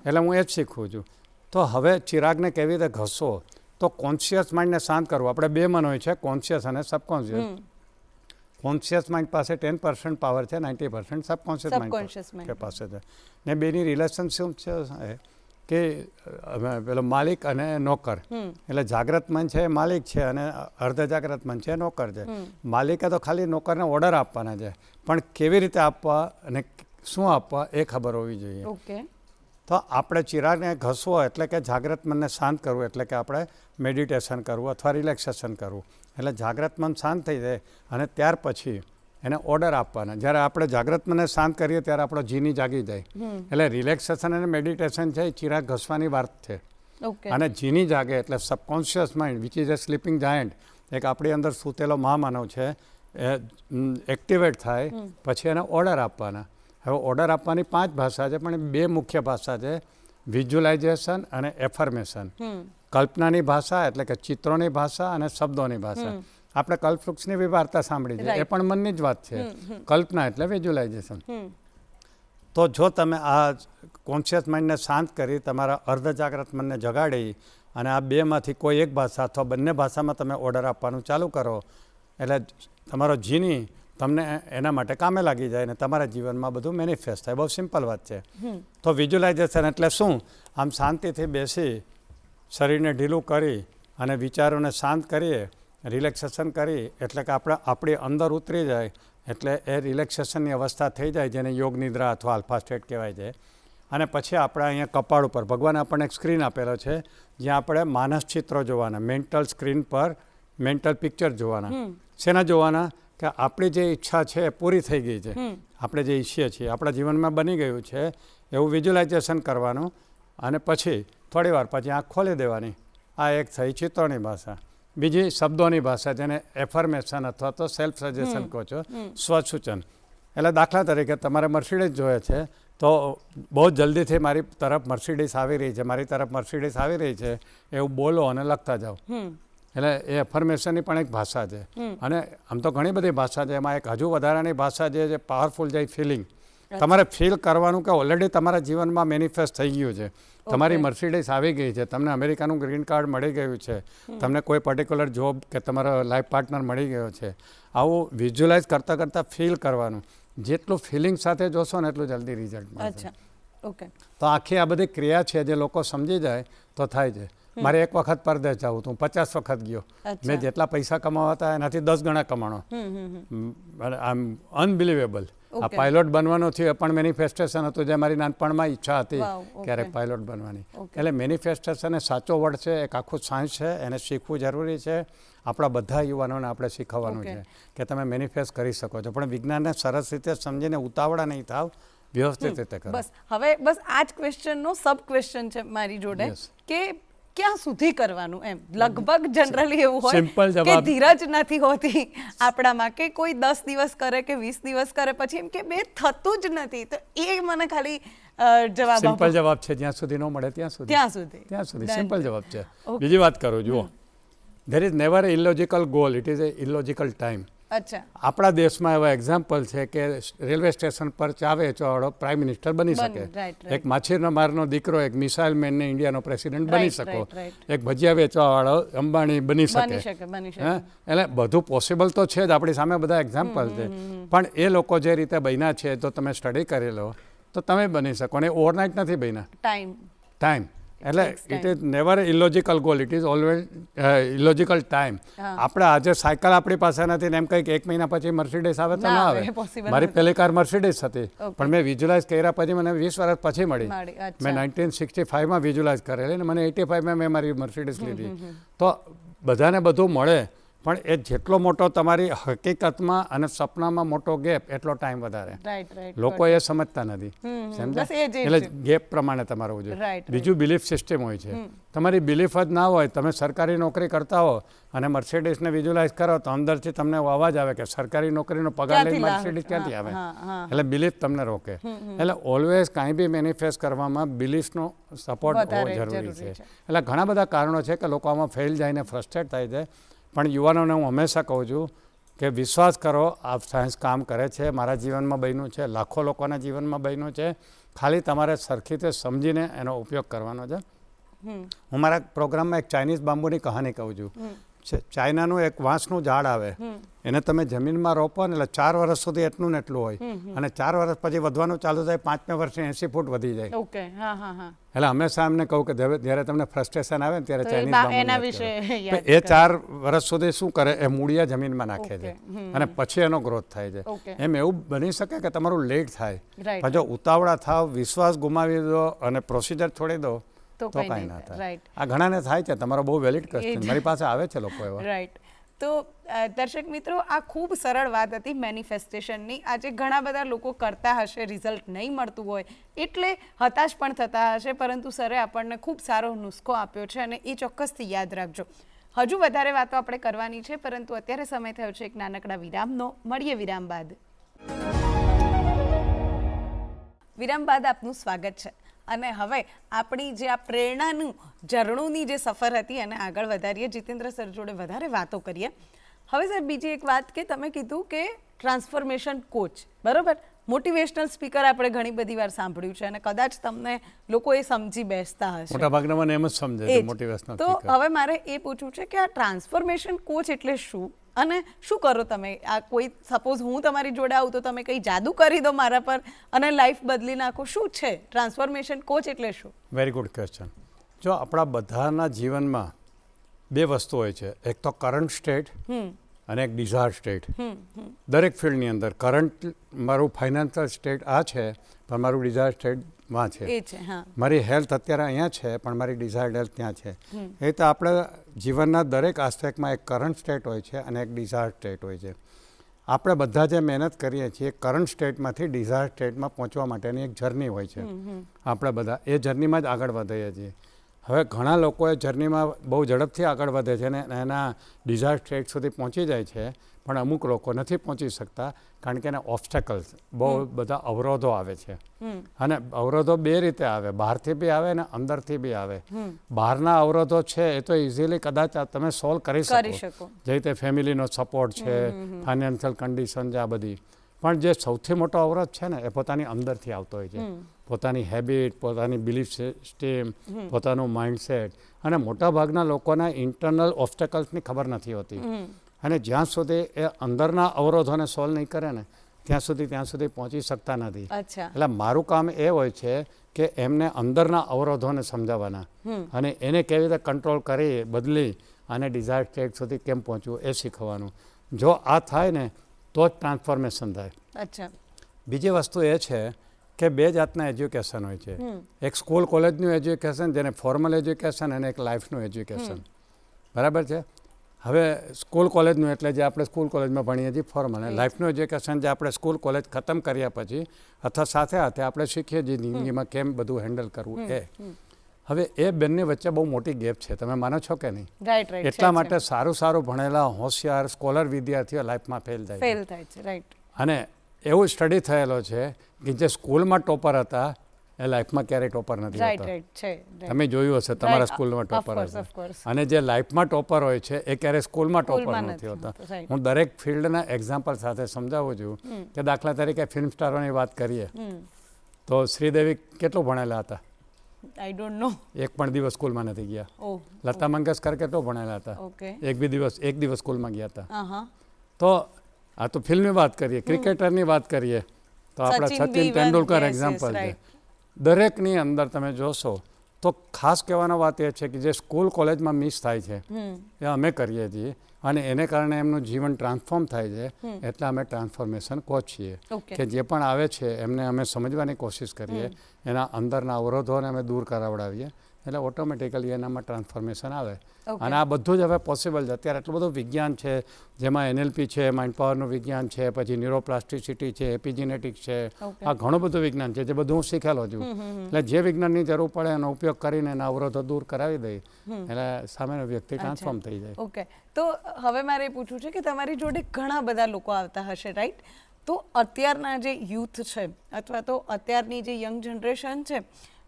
એટલે હું એ જ શીખું છું. તો હવે ચિરાગને કેવી રીતે ઘસો, તો કોન્શિયસ માઇન્ડને શાંત કરવું. આપણે 2 મન હોય છે, કોન્શિયસ અને સબકોન્શિયસ. કોન્શિયસ માઇન્ડ પાસે 10% પાવર છે, 90% સબકોન્શિયસ માઇન્ડ પાસે છે. ને બેની રિલેશનશિપ છે કે પેલો માલિક અને નોકર. એટલે જાગ્રત મન છે એ માલિક છે અને અર્ધ જાગ્રત મન છે એ નોકર છે. માલિકે તો ખાલી નોકરને ઓર્ડર આપવાના છે, પણ કેવી રીતે આપવા અને શું આપવા એ ખબર હોવી જોઈએ. તો આપણે ચિરાગને ઘસવો એટલે કે જાગ્રત મનને શાંત કરવું, એટલે કે આપણે મેડિટેશન કરવું અથવા રિલેક્સેશન કરવું. એટલે જાગ્રત મન શાંત થઈ જાય અને ત્યાર પછી એને ઓર્ડર આપવાના. જ્યારે આપણે જાગ્રત મનને શાંત કરીએ ત્યારે આપણો જીની જાગી જાય. એટલે રિલેક્સેશન અને મેડિટેશન છે એ ચિરાગ ઘસવાની વાત છે. અને જીની જાગે એટલે subconscious mind which is A sleeping giant, એક આપણી અંદર સૂતેલો મહામાનવ છે, એ એક્ટિવેટ થાય પછી એને ઓર્ડર આપવાના. હવે ઓર્ડર આપવાની 5 ભાષા છે, પણ 2 મુખ્ય ભાષા છે, વિઝ્યુલાઇઝેશન અને એફર્મેશન. કલ્પનાની ભાષા એટલે કે ચિત્રોની ભાષા અને શબ્દોની ભાષા. આપણે કલ્પવૃક્ષની બી વાર્તા સાંભળી છે, એ પણ મનની જ વાત છે. કલ્પના એટલે વિઝ્યુલાઇઝેશન. તો જો તમે આ કોન્શિયસ માઇન્ડને શાંત કરી તમારા અર્ધ જાગ્રત મનને જગાડી અને આ 2માંથી કોઈ એક ભાષા અથવા બંને ભાષામાં તમે ઓર્ડર આપવાનું ચાલુ કરો, એટલે તમારો જીની તમને એના માટે કામે લાગી જાય અને તમારા જીવનમાં બધું મેનિફેસ્ટ થાય. બહુ સિમ્પલ વાત છે. તો વિઝ્યુલાઇઝેશન એટલે શું? આમ શાંતિથી બેસી શરીરને ઢીલું કરી અને વિચારોને શાંત કરીએ, રિલેક્સેશન કરી, એટલે કે આપણી અંદર ઉતરી જાય, એટલે એ રિલેક્સેશનની અવસ્થા થઈ જાય, જેને યોગ નિદ્રા અથવા આલ્ફા સ્ટેટ કહેવાય છે. અને પછી આપણે અહીંયા કપાળ ઉપર ભગવાને આપણને એક સ્ક્રીન આપેલો છે, જ્યાં આપણે માનસ ચિત્રો જોવાના, મેન્ટલ સ્ક્રીન પર મેન્ટલ પિક્ચર જોવાના. શેના જોવાના? કે આપણી જે ઈચ્છા છે એ પૂરી થઈ ગઈ છે, આપણે જે ઈચ્છીએ છીએ આપણા જીવનમાં બની ગયું છે, એવું વિઝ્યુલાઇઝેશન કરવાનું. અને પછી થોડી વાર પછી આંખ ખોલી દેવાની. આ એક થઈ ચિત્રોની ભાષા. બીજી શબ્દોની ભાષા, જેને એફર્મેશન અથવા તો સેલ્ફ સજેશન કહો છો, સ્વસૂચન. એટલે દાખલા તરીકે તમારે મર્સિડીઝ જોઈએ છે, તો બહુ જલ્દીથી મારી તરફ મર્સિડીઝ આવી રહી છે, મારી તરફ મર્સિડીઝ આવી રહી છે, એવું બોલો અને લખતા જાઓ. એટલે એ એફર્મેશનની પણ એક ભાષા છે. અને આમ તો ઘણી બધી ભાષા છે, એમાં એક હજુ વધારાની ભાષા જે પાવરફુલ છે, ફિલિંગ. તમારે ફીલ કરવાનું કે ઓલરેડી તમારા જીવનમાં મેનિફેસ્ટ થઈ ગયું છે, તમારી મર્સિડીઝ આવી ગઈ છે, તમને અમેરિકાનું ગ્રીન કાર્ડ મળી ગયું છે, તમને કોઈ પર્ટિક્યુલર જોબ કે તમારો લાઈફ પાર્ટનર મળી ગયો છે. આવું વિઝ્યુલાઇઝ કરતાં કરતાં ફીલ કરવાનું. જેટલું ફિલિંગ સાથે જોશો ને એટલું જલ્દી રિઝલ્ટ મળશે. તો આખી આ બધી ક્રિયા છે જે લોકો સમજી જાય તો થાય છે. મારે એક વખત પરદેશ જવું હતું, 50 વખત ગયો. મેં જેટલા પૈસા કમાવા હતા એનાથી 10 ગણા કમાણો. આમ અનબિલિવેબલ. આ પાયલોટ બનવાનું થયું એ પણ મેનિફેસ્ટેશન હતું, જે મારી નાનપણમાં ઈચ્છા હતી ક્યારેક પાયલોટ બનવાની. એટલે મેનિફેસ્ટેશન એ સાચો વર્ડ છે, એક આખું સાયન્સ છે, એને શીખવું જરૂરી છે. આપણા બધા યુવાનોને આપણે શીખવવાનું છે કે તમે મેનિફેસ્ટ કરી શકો છો, પણ વિજ્ઞાનને સરસ રીતે સમજીને ઉતાવળા નહીં થાવ, વ્યવસ્થિત રીતે કરો. બસ હવે બસ આ જ ક્વેશ્ચનનો સબ ક્વેશ્ચન છે મારી જોડે કે ક્યાં સુધી કરવાનું એમ. લગભગ જનરલી એવું હોય કે ધીરજ નથી હોતી આપણામાં, કે કોઈ 10 દિવસ કરે કે 20 દિવસ કરે પછી એમ કે બે થતું જ નથી. તો એ મને ખાલી જવાબ સિમ્પલ જવાબ છે, જ્યાં સુધી ન મળે ત્યાં સુધી સિમ્પલ જવાબ છે. બીજી વાત કરું, જુઓ, there is never a illogical goal, it is a illogical time. અચ્છા. આપણા દેશમાં એવા એક્ઝામ્પલ છે કે રેલવે સ્ટેશન પર ચા વેચવાવાળો પ્રાઇમ મિનિસ્ટર બની શકે, એક માછીમારનો દીકરો એક મિસાઇલ મેનને ઇન્ડિયાનો પ્રેસિડેન્ટ બની શકો, એક ભજીયા વેચવાવાળો અંબાણી બની શકે. એટલે બધું પોસિબલ તો છે જ, આપણી સામે બધા એક્ઝામ્પલ છે. પણ એ લોકો જે રીતે બન્યા છે, તો તમે સ્ટડી કરી લો તો તમે બની શકો. અને ઓવરનાઇટ નથી બન્યા. ટાઈમ એટલે it is never illogical goal, it is always illogical time. આપણે આજે સાયકલ આપણી પાસે નથી ને એમ કંઈક 1 મહિના પછી મર્સિડીઝ આવે તો ના આવે. મારી પહેલી કાર મર્સિડીઝ હતી, પણ મેં વિઝ્યુલાઇઝ કર્યા પછી મને 20 વર્ષ પછી મળી. મેં 1965માં વિઝ્યુલાઇઝ કરેલી ને મને 85માં મેં મારી મર્સિડીઝ લીધી. તો બધાને બધું મળે, પણ એ જેટલો મોટો તમારી હકીકતમાં અને સપનામાં મોટો ગેપ, એટલો ટાઈમ વધારે. લોકો એ સમજતા નથી, સમજ્યા? એટલે ગેપ પ્રમાણે તમારે હોવું જોઈએ. બીજું બિલીફ સિસ્ટમ હોય છે. તમારી બિલીફ જ ના હોય, તમે સરકારી નોકરી કરતા હો અને મર્સિડીઝને વિઝ્યુલાઇઝ કરો તો અંદરથી તમને અવાજ આવે કે સરકારી નોકરીનો પગાર લઈને મર્સિડીઝ ક્યાંથી આવે. એટલે બિલીફ તમને રોકે. એટલે ઓલવેઝ કાંઈ બી મેનિફેસ્ટ કરવામાં બિલીફનો સપોર્ટ હોવો જરૂરી છે. એટલે ઘણા બધા કારણો છે કે લોકો આમાં ફેલ જાય ને ફ્રસ્ટ્રેટ થાય છે. પણ યુવાનોને હું હંમેશા કહું છું કે વિશ્વાસ કરો, આ સાયન્સ કામ કરે છે. મારા જીવનમાં બન્યું છે, લાખો લોકોના જીવનમાં બન્યું છે. ખાલી તમારે સરખી રીતે સમજીને એનો ઉપયોગ કરવાનો છે. હું મારા પ્રોગ્રામમાં એક ચાઇનીઝ બાંબુની કહાની કહું છું. ચાઇનાનું એક વાંસનું ઝાડ આવે, એને તમે જમીનમાં રોપો ને એટલે 4 વર્ષ સુધી એટલું ને એટલું હોય, અને 4 વર્ષ પછી વધવાનું ચાલુ થાય, 5મા વર્ષે 80 ફૂટ વધી જાય. એટલે હંમેશા એમને કહું કે જ્યારે તમને ફ્રસ્ટ્રેશન આવે ને ત્યારે ચાઇનીઝ બાંબુ એ 4 વર્ષ સુધી શું કરે, એ મૂળિયા જમીનમાં નાખે છે અને પછી એનો ગ્રોથ થાય છે. એમ એવું બની શકે કે તમારું લેટ થાય, પણ જો ઉતાવળા થાવ, વિશ્વાસ ગુમાવી દો અને પ્રોસિજર છોડી દો તો કાંઈ ના થાય. આ ઘણાને થાય છે. તમારો બહુ વેલિડ ક્વેશ્ચન, મારી પાસે આવે છે લોકો એવા. રાઈટ. તો દર્શક મિત્રો, આ ખૂબ સરળ વાત હતી મેનિફેસ્ટેશનની. આજે ઘણા બધા લોકો કરતા હશે, રિઝલ્ટ નહીં મળતું હોય એટલે હતાશ પણ થતા હશે, પરંતુ સરે આપણને ખૂબ સારો નુસ્ખો આપ્યો છે અને એ ચોક્કસથી યાદ રાખજો. હજુ વધારે વાતો આપણે કરવાની છે, પરંતુ અત્યારે સમય થયો છે એક નાનકડા વિરામનો. મળીએ વિરામ બાદ. વિરામ બાદ આપનું સ્વાગત છે. અને હવે આપણી જે આ પ્રેરણાનું ઝરણુંની જે સફર હતી એને આગળ વધારીએ. જીતેન્દ્ર સર જોડે વધારે વાતો કરીએ. હવે સર, બીજી એક વાત કે તમે કીધું કે ટ્રાન્સફોર્મેશન કોચ, બરાબર, મોટિવેશનલ સ્પીકર આપણે ઘણી બધી વાર સાંભળ્યું છે અને કદાચ તમને લોકો એ સમજી બેસતા હશે. મોટાભાગના મને એમ જ સમજે છે મોટિવેશનલ સ્પીકર. તો હવે મારે એ પૂછવું છે કે આ ટ્રાન્સફોર્મેશન કોચ એટલે શું અને શું કરો તમે? આ કોઈ સપોઝ હું તમારી જોડે આવું તો તમે કંઈ જાદુ કરી દો મારા પર અને લાઈફ બદલી નાખો, શું છે ટ્રાન્સફોર્મેશન કોચ એટલે શું? Very good question. જો આપણા બધાના જીવનમાં 2 વસ્તુ હોય છે, એક તો કરંટ સ્ટેટ અને એક ડિઝાયર સ્ટેટ. દરેક ફિલ્ડની અંદર કરંટ મારું ફાઇનાન્શિયલ સ્ટેટ આ છે, પણ મારું ડિઝાયર સ્ટેટ માં છે. મારી હેલ્થ અત્યારે અહીંયા છે, પણ મારી ડિઝાયર્ડ હેલ્થ ત્યાં છે. એ રીતે આપણે જીવનના દરેક આસ્પેક્ટમાં એક કરંટ સ્ટેટ હોય છે અને એક ડિઝાયર સ્ટેટ હોય છે. આપણે બધા જે મહેનત કરીએ છીએ કરંટ સ્ટેટમાંથી ડિઝાયર સ્ટેટમાં પહોંચવા માટેની એક જર્ની હોય છે. આપણે બધા એ જર્નીમાં જ આગળ વધીએ છીએ. હવે ઘણા લોકો એ જર્નીમાં બહુ ઝડપથી આગળ વધે છે અને એના ડિઝાયર સ્ટેટ સુધી પહોંચી જાય છે, પણ અમુક લોકો નથી પહોંચી શકતા કારણ કે એના ઓબ્સ્ટેકલ્સ, બહુ બધા અવરોધો આવે છે. અને અવરોધો 2 રીતે આવે, બહારથી બી આવે ને અંદરથી બી આવે. બહારના અવરોધો છે એ તો ઇઝીલી કદાચ તમે સોલ્વ કરી શકો, જે રીતે ફેમિલીનો સપોર્ટ છે, ફાઇનાન્શિયલ કન્ડિશન છે, આ બધી. પણ જે સૌથી મોટો અવરોધ છે ને એ પોતાની અંદરથી આવતો હોય છે. પોતાની હેબિટ, પોતાની બિલીફ સિસ્ટમ, પોતાનું માઇન્ડસેટ. અને મોટાભાગના લોકોના ઇન્ટરનલ ઓબ્સ્ટેકલ્સની ખબર નથી હોતી. અને જ્યાં સુધી એ અંદરના અવરોધોને સોલ્વ નહીં કરે ને ત્યાં સુધી પહોંચી શકતા નથી. અચ્છા. એટલે મારું કામ એ હોય છે કે એમને અંદરના અવરોધોને સમજાવવાના અને એને કેવી રીતે કંટ્રોલ કરી બદલી અને ડિઝાયર સ્ટેટ સુધી કેમ પહોંચવું એ શીખવાનું. જો આ થાય ને તો જ ટ્રાન્સફોર્મેશન થાય. અચ્છા. બીજી વસ્તુ એ છે કે બે જાતના એજ્યુકેશન હોય છે. એક સ્કૂલ કોલેજનું એજ્યુકેશન, જેને ફોર્મલ એજ્યુકેશન, અને એક લાઈફનું એજ્યુકેશન. બરાબર છે. હવે સ્કૂલ કોલેજનું એટલે જે આપણે સ્કૂલ કોલેજમાં ભણીએ છીએ ફોર્મલ, અને લાઈફનું એજ્યુકેશન જે આપણે સ્કૂલ કોલેજ ખતમ કર્યા પછી અથવા સાથે સાથે આપણે શીખીએ છીએ જિંદગીમાં કેમ બધું હેન્ડલ કરવું એ. હવે એ બંને વચ્ચે બહુ મોટી ગેપ છે, તમે માનો છો કે નહીં? રાઈટ. એટલા માટે સારું ભણેલા હોશિયાર સ્કોલર વિદ્યાર્થીઓ લાઈફમાં ફેલ થાય છે. રાઈટ. અને એવું સ્ટડી થયેલો છે કે જે સ્કૂલમાં ટોપર હતા એ લાઈફમાં ક્યારેય ટોપર નથી હોતા. તમે જોયું હશે, તમારા સ્કૂલમાં ટોપર હશે. અને જે લાઈફમાં ટોપર હોય છે એ ક્યારેય સ્કૂલમાં ટોપર નથી હોતા. હું દરેક ફિલ્ડના એક્ઝામ્પલ સાથે સમજાવું છું કે દાખલા તરીકે ફિલ્મ સ્ટારોની વાત કરીએ તો શ્રીદેવી કેટલું ભણેલા હતા? I don't know. એક પણ દિવસ સ્કૂલમાં નથી ગયા. લતા મંગેશકર કેટલો ભણેલા હતા? એક દિવસ સ્કૂલમાં ગયા હતા. તો આ તો ફિલ્મની વાત કરીએ. ક્રિકેટરની વાત કરીએ તો આપણા સચિન તેંડુલકર એક્ઝામ્પલ છે. દરેકની અંદર તમે જોશો તો ખાસ કહેવાનો વાત એ છે કે જે સ્કૂલ કોલેજમાં મિસ થાય છે એ અમે કરીએ છીએ અને એને કારણે એમનું જીવન ટ્રાન્સફોર્મ થાય છે. એટલે અમે ટ્રાન્સફોર્મેશન કોચ છીએ કે જે પણ આવે છે એમને અમે સમજવાની કોશિશ કરીએ, એના અંદરના અવરોધોને અમે દૂર કરાવડાવીએ એટલે ઓટોમેટિકલી એનામાં ટ્રાન્સફોર્મેશન આવે. અને આ બધું જ હવે પોસિબલ છે. અત્યારે એટલું બધું વિજ્ઞાન છે, જેમાં NLP છે, માઇન્ડ પાવરનું વિજ્ઞાન છે, પછી ન્યુરોપ્લાસ્ટિસિટી છે, એપિજેનેટિક્સ છે, આ ઘણું બધું વિજ્ઞાન છે જે બધું હું શીખેલો છું. એટલે જે વિજ્ઞાનની જરૂર પડે એનો ઉપયોગ કરીને એના અવરોધો દૂર કરાવી દઈ એટલે સામેનો વ્યક્તિ ટ્રાન્સફોર્મ થઈ જાય. ઓકે. તો હવે મારે એ પૂછવું છે કે તમારી જોડે ઘણા બધા લોકો આવતા હશે, રાઈટ? તો અત્યારના જે યુથ છે અથવા તો અત્યારની જે યંગ જનરેશન છે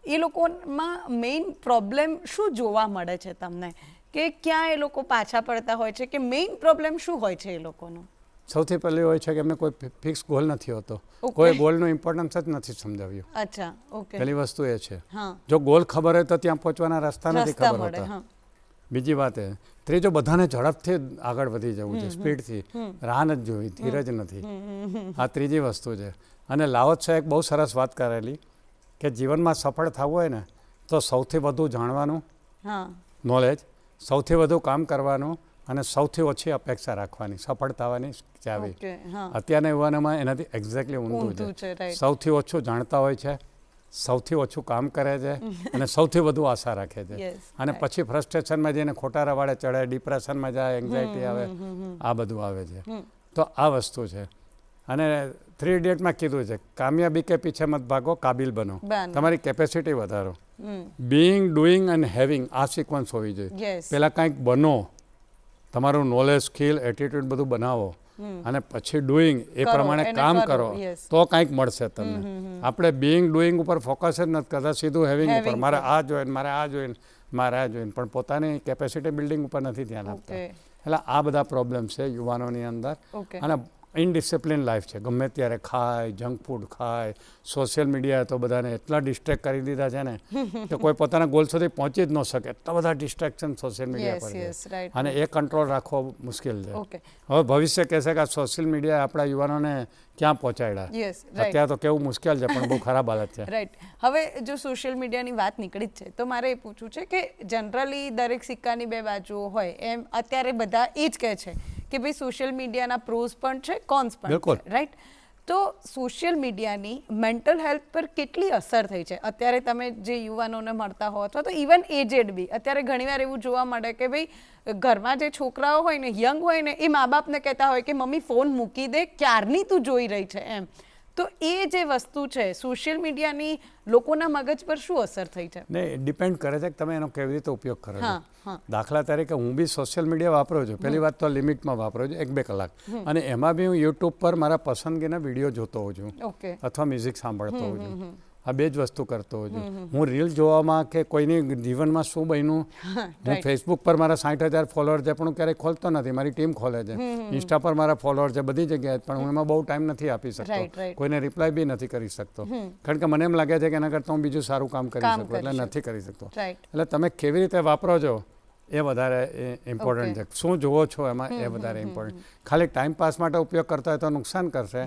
એ લોકોમાં મેઇન પ્રોબ્લેમ શું જોવા મળે છે તમને, કે ક્યાં એ લોકો પાછા પડતા હોય છે, કે મેઇન પ્રોબ્લેમ શું હોય છે એ લોકોનો? સૌથી પહેલી હોય છે કે એમને કોઈ ફિક્સ ગોલ નથી હોતો, કોઈ ગોલનું ઇમ્પોર્ટન્સ જ નથી સમજાવ્યું. અચ્છા. ઓકે. પહેલી વસ્તુ એ છે. જો ગોલ ખબર હોય તો ત્યાં પહોંચવાના રસ્તા નથી ખબર હોતા. બીજી વાત એ. ત્રીજો, બધાને ઝડપથી આગળ વધી જવું છે, સ્પીડથી. રાહ નથી જોવી, ધીરજ નથી. આ ત્રીજી વસ્તુ છે. અને લાઓ ત્સે એક બહુ સરસ વાત કરેલી કે જીવનમાં સફળ થવું હોય ને તો સૌથી વધુ જાણવાનું નોલેજ, સૌથી વધુ કામ કરવાનું અને સૌથી ઓછી અપેક્ષા રાખવાની સફળ થવાની ચાવી. અત્યારના યુવાનોમાં એનાથી એક્ઝેક્ટલી ઊંધું છે. સૌથી ઓછું જાણતા હોય છે, સૌથી ઓછું કામ કરે છે અને સૌથી વધુ આશા રાખે છે. અને પછી ફ્રસ્ટ્રેશનમાં જઈને ખોટા રવાડે ચડે, ડિપ્રેશનમાં જાય, એન્ઝાયટી આવે, આ બધું આવે છે. તો આ વસ્તુ છે. અને 3 ઇડિયટમાં કીધું છે, કામયાબી કે પીછે મત ભાગો, કાબિલ બનો. તમારી કેપેસિટી વધારો. બિંગ, ડુઈંગ અને હેવિંગ, આ સિક્વન્સ હોવી જોઈએ. પહેલાં કંઈક બનો, તમારું નોલેજ, સ્કિલ, એટીટ્યુડ બધું બનાવો અને પછી ડુઈંગ એ પ્રમાણે કામ કરો તો કંઈક મળશે તમને. આપણે બિંગ, ડુઈંગ ઉપર ફોકસ જ નથી કરતા, સીધું હેવિંગ ઉપર, મારે આ જોઈને, મારે આ જોઈને, મારે આ જોઈને, પણ પોતાની કેપેસિટી બિલ્ડિંગ ઉપર નથી ધ્યાન આપતા. એટલે આ બધા પ્રોબ્લેમ છે યુવાનોની અંદર. અને ઇનડિસિપ્લિન લાઈફ છે. ગમે ત્યારે ખાય, જંક ફૂડ ખાય. સોશિયલ મીડિયાએ તો બધાને એટલા ડિસ્ટ્રેક્ટ કરી દીધા છે ને કે કોઈ પોતાના ગોલ સુધી પહોંચી જ ન શકે. એટલા બધા ડિસ્ટ્રેક્શન સોશિયલ મીડિયા પર છે અને એ કંટ્રોલ રાખવો મુશ્કેલ છે. હવે ભવિષ્ય કહેશે કે આ સોશિયલ મીડિયા આપણા યુવાનોને ક્યાં પહોંચાડ્યા. અત્યારે તો કેવું મુશ્કેલ છે, પણ બહુ ખરાબ હાલત છે. રાઈટ. હવે જો સોશિયલ મીડિયાની વાત નીકળી જ છે તો મારે એ પૂછવું છે કે જનરલી દરેક સિક્કાની બે બાજુઓ હોય એમ અત્યારે બધા એ જ કહે છે કે ભાઈ સોશિયલ મીડિયાના પ્રોઝ પણ છે, કોન્સ પણ છે, રાઈટ? તો સોશિયલ મીડિયાની મેન્ટલ હેલ્થ પર કેટલી અસર થઈ છે? અત્યારે તમે જે યુવાનોને મળતા હો અથવા તો ઇવન એજેડ બી, અત્યારે ઘણીવાર એવું જોવા મળે કે ભાઈ ઘરમાં જે છોકરાઓ હોય ને, યંગ હોય ને, એ મા બાપને કહેતા હોય કે મમ્મી ફોન મૂકી દે, ક્યારની તું જોઈ રહી છે એમ. તો એ જે વસ્તુ છે સોશિયલ મીડિયાની લોકોના મગજ પર શું અસર થઈ છે? નહીં, ડિપેન્ડ કરે છે કે તમે એનો કેવી રીતે ઉપયોગ કરો છો. દાખલા તરીકે હું બી સોશિયલ મીડિયા વાપરું છું. પહેલી વાત તો લિમિટમાં વાપરું છું, 1-2 કલાક. અને એમાં બી હું યુટ્યુબ પર મારા પસંદગીના વિડીયો જોતો હોઉં છું અથવા મ્યુઝિક સાંભળતો હોઉં છું. આ બે જ વસ્તુ કરતો હોઉં છું. હું રીલ જોવામાં કે કોઈની જીવનમાં શું બન્યું, હું ફેસબુક પર મારા 60,000 ફોલોઅર છે પણ હું ક્યારેય ખોલતો નથી, મારી ટીમ ખોલે છે. ઇન્સ્ટા પર મારા ફોલોઅર છે બધી જગ્યાએ, પણ હું એમાં બહુ ટાઈમ નથી આપી શકતો, કોઈને રિપ્લાય બી નથી કરી શકતો, કારણ કે મને એમ લાગે છે કે એના કરતાં હું બીજું સારું કામ કરી શકું, એટલે નથી કરી શકતો. એટલે તમે કેવી રીતે વાપરો છો એ વધારે ઇમ્પોર્ટન્ટ છે. શું જુઓ છો એમાં એ વધારે ઇમ્પોર્ટન્ટ. ખાલી ટાઈમ પાસ માટે ઉપયોગ કરતા હોય તો નુકસાન કરશે.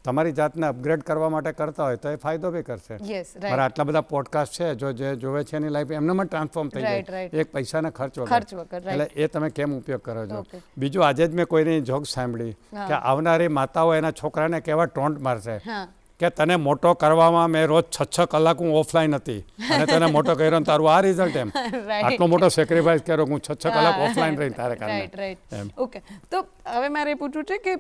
તમારી જાતને અપગ્રેડ કરવા માટે કરતા હોય તો એ ફાયદો બી કરશે. મારા આટલા બધા પોડકાસ્ટ છે જો જે જોવે છે એની લાઈફ એમનામાં ટ્રાન્સફોર્મ થઈ જાય એક પૈસાના ખર્ચ વગર. એટલે એ તમે કેમ ઉપયોગ કરો છો. બીજું આજે જ મેં કોઈની જોક સાંભળી કે આવનારી માતાઓ એના છોકરાને કેવા ટોન્ટ મારશે કે તને મોટો કરવામાં મેં રોજ 6 કલાક હું ઓફલાઈન હતી અને તને મોટો કર્યો ને તારું આ રિઝલ્ટ એમ આટલો મોટો સેક્રિફાઈસ કર્યો હું 6 કલાક ઓફલાઈન રહી તારે કારણે. ઓકે, તો હવે મારે પૂછવું છે કે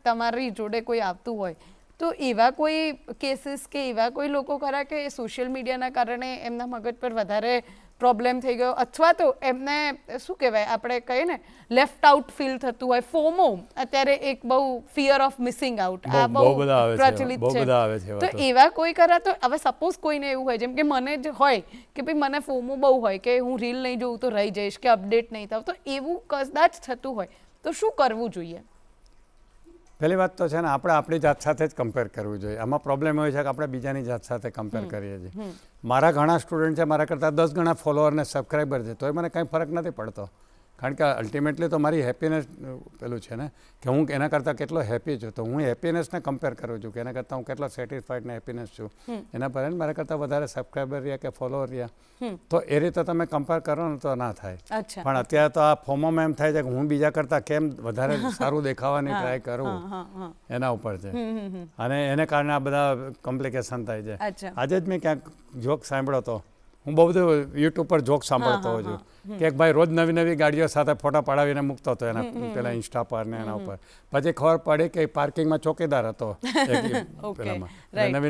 તમારી જોડે કોઈ આવતું હોય તો એવા કોઈ કેસીસ કે એવા કોઈ લોકો ખરા કે સોશિયલ મીડિયાના કારણે એમના મગજ પર વધારે પ્રોબ્લેમ થઈ ગયો અથવા તો એમને શું કહેવાય આપણે કહીએ ને લેફ્ટ આઉટ ફીલ થતું હોય, ફોમો અત્યારે એક બહુ ફિયર ઓફ મિસિંગ આઉટ આ બહુ પ્રચલિત છે, તો એવા કોઈ ખરા? તો હવે સપોઝ કોઈને એવું હોય જેમ કે મને જ હોય કે ભાઈ મને ફોમો બહુ હોય કે હું રીલ નહીં જોઉં તો રહી જઈશ કે અપડેટ નહીં થાવ, તો એવું કદાચ થતું હોય તો શું કરવું જોઈએ? પહેલી વાત તો છે ને આપણે આપણી જાત સાથે જ કમ્પેર કરવું જોઈએ. આમાં પ્રોબ્લેમ હોય છે કે આપણે બીજાની જાત સાથે કમ્પેર કરીએ છીએ. મારા ઘણા સ્ટુડન્ટ છે મારા કરતાં 10 ગણા ફોલોઅર ને સબસ્ક્રાઈબર છે તોય મને કંઈ ફરક નથી પડતો, કારણ કે અલ્ટિમેટલી તો મારી હેપીનેસ પેલું છે ને કે હું એના કરતાં કેટલો હેપી છું, તો હું હેપીનેસને કમ્પેર કરું છું કે એના કરતાં હું કેટલો સેટિસ્ફાઈડ ને હેપીનેસ છું એના પર મારા કરતાં વધારે સબસ્ક્રાઈબર રહ્યા કે ફોલોઅર રહ્યા, તો એ રીતે તમે કમ્પેર કરો ને તો ના થાય. પણ અત્યારે તો આ ફોર્મમાં એમ થાય છે કે હું બીજા કરતાં કેમ વધારે સારું દેખાવાની ટ્રાય કરું એના ઉપર છે અને એને કારણે આ બધા કોમ્પ્લિકેશન થાય છે. આજે જ મેં ક્યાંક જોક સાંભળ્યો હતો, હું બહુ બધું યુટ્યુબ પર જોક સાંભળતો હોઉં છું કે એક ભાઈ રોજ નવી ગાડીઓ સાથે ફોટા પડાવીને મૂકતો હતો એના પેલા ઇન્સ્ટા પર ને એના ઉપર, પછી ખબર પડી કે પાર્કિંગમાં ચોકીદાર હતો પેલામાં,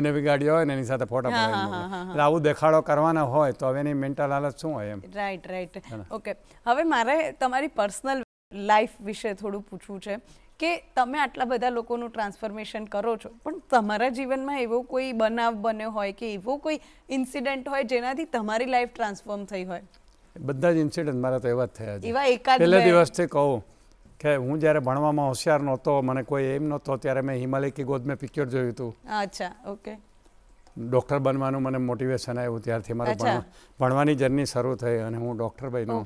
નવી ગાડીઓ હોય ને એની સાથે ફોટા પડાવી એટલે આવું દેખાડો કરવાના હોય તો હવે એની મેન્ટલ હાલત શું હોય એમ. રાઈટ. ઓકે, હવે મારે તમારી પર્સનલ લાઈફ વિશે થોડું પૂછવું છે કે તમે આટલા બધા લોકોનું ટ્રાન્સફોર્મેશન કરો છો પણ તમારા જીવનમાં એવો કોઈ બનાવ બન્યો હોય કે એવો કોઈ ઇન્સિડન્ટ હોય જેનાથી તમારી લાઈફ ટ્રાન્સફોર્મ થઈ હોય? બધા જ ઇન્સિડન્ટ મારા તો એવા જ થયા છે. એવા એકાદ પહેલા દિવસથી કહું કે હું જ્યારે ભણવામાં હોશિયાર નહોતો, મને કોઈ એમ નહોતો, ત્યારે મેં હિમાલય કી ગોદ મેં પિક્ચર જોયું હતું. અચ્છા, ઓકે. ડૉક્ટર બનવાનું મને મોટિવેશન આવ્યું, ત્યારથી મારું ભણવાની જર્ની શરૂ થઈ અને હું ડૉક્ટર બન્યો.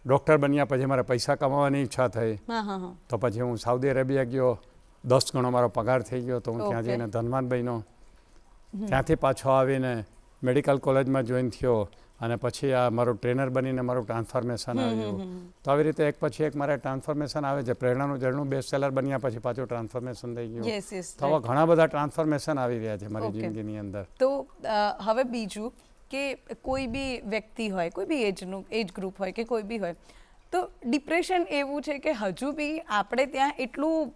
ડૉક્ટર બન્યા પછી મારે પૈસા કમાવાની ઈચ્છા થઈ તો પછી હું સાઉદી અરેબિયા ગયો, 10 ગણો મારો પગાર થઈ ગયો તો હું ત્યાં જઈને ધનવાન બન્યો. ત્યાંથી પાછો આવીને મેડિકલ કોલેજમાં જોઈન થયો અને પછી આ મારું ટ્રેનર બનીને મારું ટ્રાન્સફોર્મેશન આવ્યું. તો આવી રીતે એક પછી એક મારે ટ્રાન્સફોર્મેશન આવે છે. પ્રેરણાનું ઝરણું બેસ્ટ સેલર બન્યા પછી પાછું ટ્રાન્સફોર્મેશન થઈ ગયું. તો આવા ઘણા બધા ટ્રાન્સફોર્મેશન આવી રહ્યા છે મારી જિંદગીની અંદર. તો હવે બીજું કે કોઈ બી વ્યક્તિ હોય, કોઈ બી એજ ગ્રુપ હોય કે કોઈ બી હોય, તો ડિપ્રેશન એવું છે કે હજુ બી આપણે ત્યાં એટલું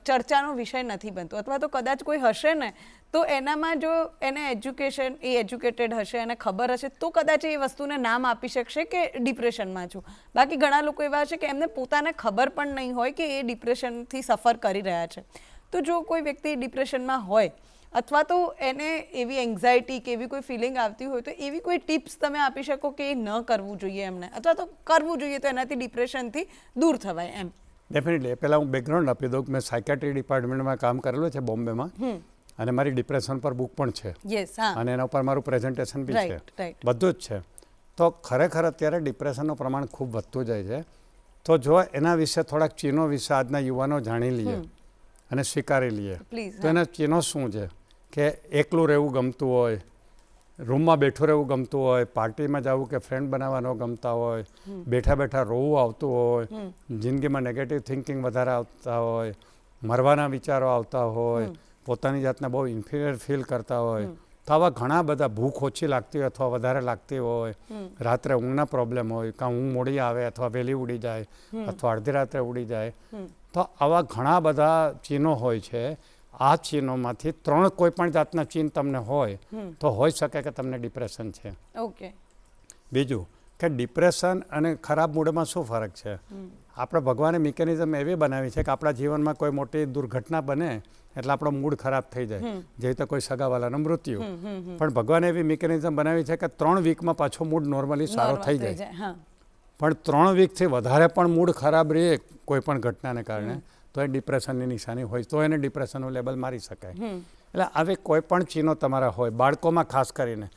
ચર્ચાનો વિષય નથી બનતો, અથવા તો કદાચ કોઈ હશે ને તો એનામાં જો એને એજ્યુકેટેડ હશે, એને ખબર હશે તો કદાચ એ વસ્તુને નામ આપી શકશે કે ડિપ્રેશનમાં છું. બાકી ઘણા લોકો એવા હશે કે એમને પોતાને ખબર પણ નહીં હોય કે એ ડિપ્રેશનથી સફર કરી રહ્યા છે. તો જો કોઈ વ્યક્તિ ડિપ્રેશનમાં હોય અથવા તો એને એવી એન્ઝાયટી કે એવી કોઈ ફિલિંગ આવતી હોય તો એવી કોઈ ટિપ્સ તમે આપી શકો કે એ ન કરવું જોઈએ એમને, અથવા તો કરવું જોઈએ તો એનાથી ડિપ્રેશનથી દૂર થવાય એમ? ડેફિનેટલી. પહેલાં હું બેકગ્રાઉન્ડ આપી દઉં. મેં સાયકેટ્રી ડિપાર્ટમેન્ટમાં કામ કરેલું છે બોમ્બેમાં અને મારી ડિપ્રેશન પર બુક પણ છે અને એના ઉપર મારું પ્રેઝન્ટેશન બી છે, બધું જ છે. તો ખરેખર અત્યારે ડિપ્રેશનનું પ્રમાણ ખૂબ વધતું જાય છે. તો જો એના વિશે થોડાક ચીનો વિશે આજના યુવાનો જાણી લઈએ અને સ્વીકારી લઈએ તો એના ચીનો શું છે કે એકલું રહેવું ગમતું હોય, રૂમમાં બેઠું રહેવું ગમતું હોય, પાર્ટીમાં જવું કે ફ્રેન્ડ બનાવવાનો ગમતા હોય, બેઠા બેઠા રોવું આવતું હોય, જિંદગીમાં નેગેટિવ થિંકિંગ વધારે આવતા હોય, મરવાના વિચારો આવતા હોય, પોતાની જાતને બહુ ઇન્ફિરિયર ફીલ કરતા હોય, તો આવા ઘણા બધા, ભૂખ ઓછી લાગતી હોય અથવા વધારે લાગતી હોય, રાત્રે ઊંઘના પ્રોબ્લેમ હોય, કાં ઊંઘ મોડી આવે અથવા વહેલી ઉડી જાય અથવા અડધી રાત્રે ઉડી જાય, તો આવા ઘણા બધા ચીનો હોય છે. આ ચીનોમાંથી 3 કોઈ પણ જાતના ચીન તમને હોય તો હોઈ શકે કે તમને ડિપ્રેશન છે. ઓકે. બીજું કે ડિપ્રેશન અને ખરાબ મૂડમાં શું ફરક છે? આપણે ભગવાને મિકેનિઝમ એવી બનાવી છે કે આપણા જીવનમાં કોઈ મોટી દુર્ઘટના બને એટલે આપણો મૂડ ખરાબ થઈ જાય, જેવી રીતે કોઈ સગાવાલાનું મૃત્યુ, પણ ભગવાને એવી મિકેનિઝમ બનાવી છે કે 3 વીકમાં પાછો મૂડ નોર્મલી સારો થઈ જાય. પણ 3 વીકથી વધારે પણ મૂડ ખરાબ રહે કોઈ પણ ઘટનાને કારણે તો એ ડિપ્રેશનની નિશાની હોય, તો એને ડિપ્રેશનનું લેબલ મારી શકાય. એટલે આવી કોઈ પણ ચીનો તમારા હોય બાળકોમાં ખાસ કરીને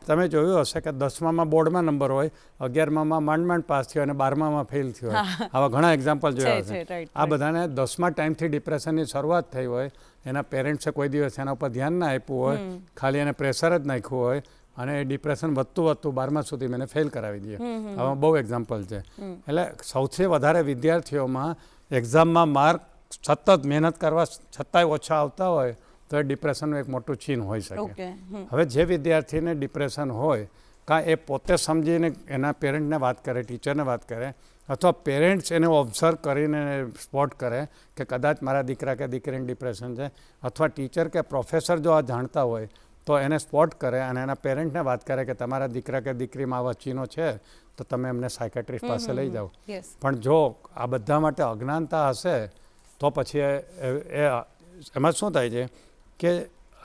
તમે જોયું હશે કે 10મામાં બોર્ડમાં નંબર હોય, 11મામાં માંડ પાસ થયો અને 12મામાં ફેલ થયો હોય. આવા ઘણા એક્ઝામ્પલ જોયા હશે. આ બધાને 10મા ટાઈમથી ડિપ્રેશનની શરૂઆત થઈ હોય, એના પેરેન્ટ્સે કોઈ દિવસ એના ઉપર ધ્યાન ના આપ્યું હોય, ખાલી એને પ્રેશર જ નાખ્યું હોય અને એ ડિપ્રેશન વધતું 12મા સુધી મને ફેલ કરાવી દે. આવા બહુ એક્ઝામ્પલ છે. એટલે સૌથી વધારે વિદ્યાર્થીઓમાં એક્ઝામમાં માર્ક સતત મહેનત કરવા છતાંય ઓછા આવતા હોય તો એ ડિપ્રેશનનું એક મોટું ચીન હોઈ શકે. હવે જે વિદ્યાર્થીને ડિપ્રેશન હોય, કાં એ પોતે સમજીને એના પેરેન્ટને વાત કરે, ટીચરને વાત કરે, અથવા પેરેન્ટ્સ એને ઓબ્ઝર્વ કરીને સ્પોટ કરે કે કદાચ મારા દીકરા કે દીકરીને ડિપ્રેશન છે, અથવા ટીચર કે પ્રોફેસર જો આ જાણતા હોય તો એને સ્પોટ કરે અને એના પેરેન્ટને વાત કરે કે તમારા દીકરા કે દીકરીમાં આવા ચીનો છે તો તમે એમને સાયકેટ્રિસ્ટ પાસે લઈ જાઓ. પણ જો આ બધા માટે અજ્ઞાનતા હશે તો પછી એમાં શું થાય છે કે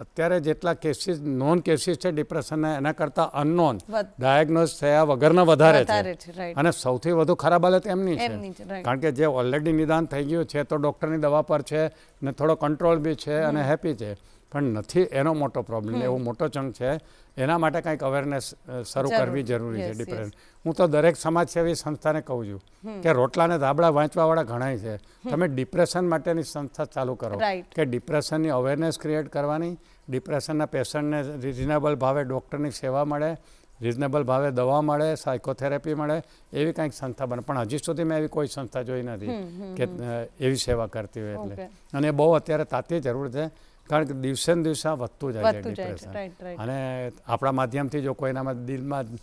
અત્યારે જેટલા કેસીસ નોન કેસીસ છે ડિપ્રેશનના એના કરતાં અનનોન ડાયગ્નોઝ થયા વગરના વધારે છે. અને સૌથી વધુ ખરાબ હાલત એમની છે, કારણ કે જે ઓલરેડી નિદાન થઈ ગયું છે તો ડૉક્ટરની દવા પર છે ને થોડો કંટ્રોલ બી છે અને હેપી છે, પણ નથી એનો મોટો પ્રોબ્લેમ, એવો મોટો ચંક છે. એના માટે કંઈક અવેરનેસ શરૂ કરવી જરૂરી છે ડિપ્રેશન. હું તો દરેક સમાજસેવી સંસ્થાને કહું છું કે રોટલાને ધાબળા વાંચવાવાળા ઘણાય છે, તમે ડિપ્રેશન માટેની સંસ્થા ચાલુ કરો કે ડિપ્રેશનની અવેરનેસ ક્રિએટ કરવાની, ડિપ્રેશનના પેશન્ટને રિઝનેબલ ભાવે ડૉક્ટરની સેવા મળે, રિઝનેબલ ભાવે દવા મળે, સાયકોથેરાપી મળે, એવી કંઈક સંસ્થા બને. પણ હજી સુધી મેં એવી કોઈ સંસ્થા જોઈ નથી કે એવી સેવા કરતી હોય. એટલે અને બહુ અત્યારે તાતી જરૂર છે, કારણ કે દિવસે ને દિવસે વધતું જાય છે ડિપ્રેશન. અને આપણા માધ્યમથી જો કોઈનામાં દિલમાં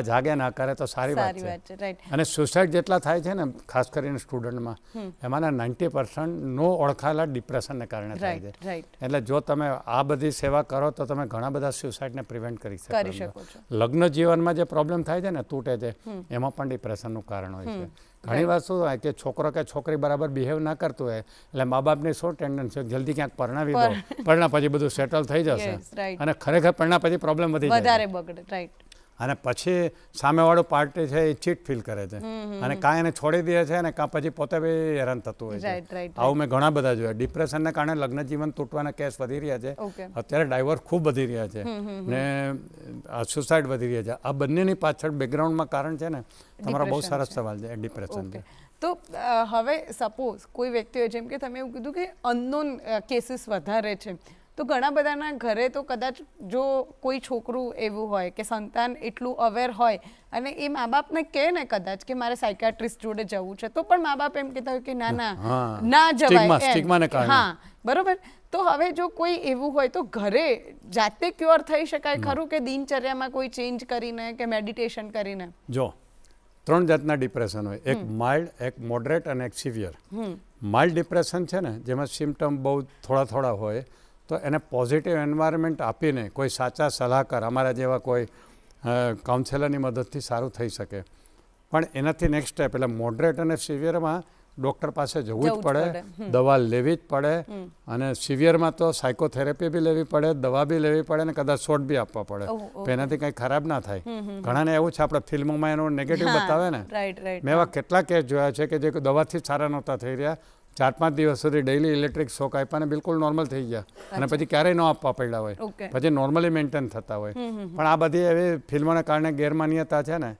જાગે ના કરે તો સારી વાત છે. અને સુસાઇડ જેટલા થાય છે ને ખાસ કરીને સ્ટુડન્ટમાં, એમાંના 90% નો ઓળખાયેલા ડિપ્રેશનને કારણે થાય છે. એટલે જો તમે આ બધી સેવા કરો તો તમે ઘણા બધા સુસાઇડને પ્રિવેન્ટ કરી શકો છો. લગ્ન જીવનમાં જે પ્રોબ્લેમ થાય છે ને, તૂટે છે, એમાં પણ ડિપ્રેશનનું કારણ હોય છે. ઘણી વાર શું હોય કે છોકરો કે છોકરી બરાબર બિહેવ ના કરતું હોય એટલે મા બાપની શું ટેન્ડન્સી જલ્દી ક્યાંક પરણાવી દો, પરણા પછી બધું સેટલ થઈ જશે, અને ખરેખર પરણા પછી પ્રોબ્લેમ વધી જાય. અને પછી સામેવાળું પાર્ટી છે એ ચીટ ફીલ કરે છે અને કાં એને છોડી દે છે અને કાં પછી પોતે બી હેરાન થતું હોય છે. આવું મેં ઘણા બધા જોયા. ડિપ્રેશનને કારણે લગ્ન જીવન તૂટવાના કેસ વધી રહ્યા છે. અત્યારે ડાયવોર્સ ખૂબ વધી રહ્યા છે ને સુસાઇડ વધી રહ્યા છે. આ બંનેની પાછળ બેકગ્રાઉન્ડમાં કારણ છે ને, તમારો બહુ સરસ સવાલ છે ડિપ્રેશન. તો હવે સપોઝ કોઈ વ્યક્તિ હોય, જેમ કે તમે એવું કીધું કે અનનોન કેસીસ વધારે છે, તો ઘણા બધાના ઘરે તો કદાચ જો કોઈ છોકરું એવું હોય કે સંતાન એટલું અવેર હોય અને એ મા બાપને કહે ને કદાચ કે મારે સાયકાટ્રિસ્ટ જોડે જવું છે, તો પણ મા બાપ એમ કહેતા હોય કે ના જવાય. હા, બરોબર. તો હવે જો કોઈ એવું હોય તો ઘરે જાતે ક્યોર થઈ શકાય ખરું કે દિનચર્યામાં કોઈ ચેન્જ કરીને કે મેડિટેશન કરીને? જો 3 જાતના ડિપ્રેશન હોય, એક માઇલ્ડ, એક મોડરેટ અને એક સિવિયર. માઇલ્ડ ડિપ્રેશન છે ને, જેમાં સિમ્ટમ બહુ થોડા હોય, તો એને પોઝિટિવ એન્વાયરમેન્ટ આપીને કોઈ સાચા સલાહકાર અમારા જેવા કોઈ કાઉન્સેલરની મદદથી સારું થઈ શકે. પણ એનાથી નેક્સ્ટ સ્ટેપ એટલે મોડરેટ અને સિવિયરમાં ડૉક્ટર પાસે જવું જ પડે, દવા લેવી જ પડે, અને સિવિયરમાં તો સાયકોથેરાપી બી લેવી પડે, દવા બી લેવી પડે અને કદાચ શોટ બી આપવા પડે. તો એનાથી કંઈ ખરાબ ના થાય. ઘણાને એવું છે, આપણે ફિલ્મોમાં એનું નેગેટિવ બતાવે ને, મેં એવા કેટલા કેસ જોયા છે કે જે દવાથી સારા નહોતા થઈ રહ્યા, 4-5 દિવસ સુધી ડેઇલી ઇલેક્ટ્રિક શોક આપ્યા ને બિલકુલ નોર્મલ થઈ ગયા, અને પછી ક્યારેય ન આપવા પડ્યા હોય, પછી નોર્મલી મેન્ટેન થતા હોય. પણ આ બધી એવી ફિલ્મોને કારણે ગેરમાન્યતા છે ને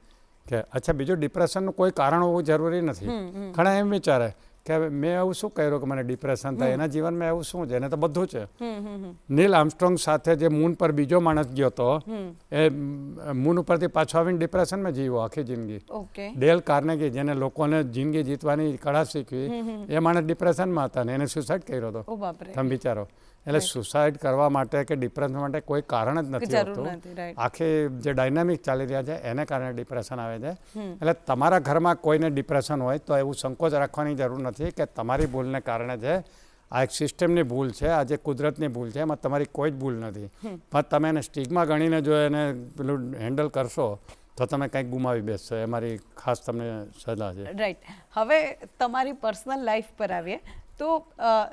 કે અચ્છા બીજું ડિપ્રેશનનું કોઈ કારણ હોવું જરૂરી નથી. ઘણા એમ વિચારે કે મેં એવું શું કર્યું કે મને ડિપ્રેશન થાય, એના જીવનમાં એવું શું છે, એને તો બધું છે. નીલ આર્મસ્ટ્રોંગ સાથે જે મૂન પર બીજો માણસ ગયો હતો, એ મૂન ઉપરથી પાછો આવીને ડિપ્રેશનમાં જીવ્યો આખી જિંદગી. ડેલ કાર્નેગી, જેને લોકોને જિંદગી જીતવાની કળા શીખવી, એ માણસ ડિપ્રેશનમાં હતા ને એને સુસાઇડ કર્યો હતો. તમે વિચારો. એટલે સુસાઇડ કરવા માટે કે ડિપ્રેશન માટે કોઈ કારણ જ નથી હોતું. આખી જે ડાયનામિક ચાલી રહ્યા છે એને કારણે ડિપ્રેશન આવે છે. એટલે તમારા ઘરમાં કોઈને ડિપ્રેશન હોય તો એવું સંકોચ રાખવાની જરૂર નથી કે તમારી ભૂલને કારણે છે. આ એક સિસ્ટમની ભૂલ છે, આ જે કુદરતની ભૂલ છે, એમાં તમારી કોઈ જ ભૂલ નથી. પણ તમે એને સ્ટિગ્મા ગણીને જો એને પેલું હેન્ડલ કરશો તો તમે કંઈક ગુમાવી બેસશો. એ મારી ખાસ તમને સલાહ છે. રાઈટ. હવે તમારી પર્સનલ લાઈફ પર આવીએ તો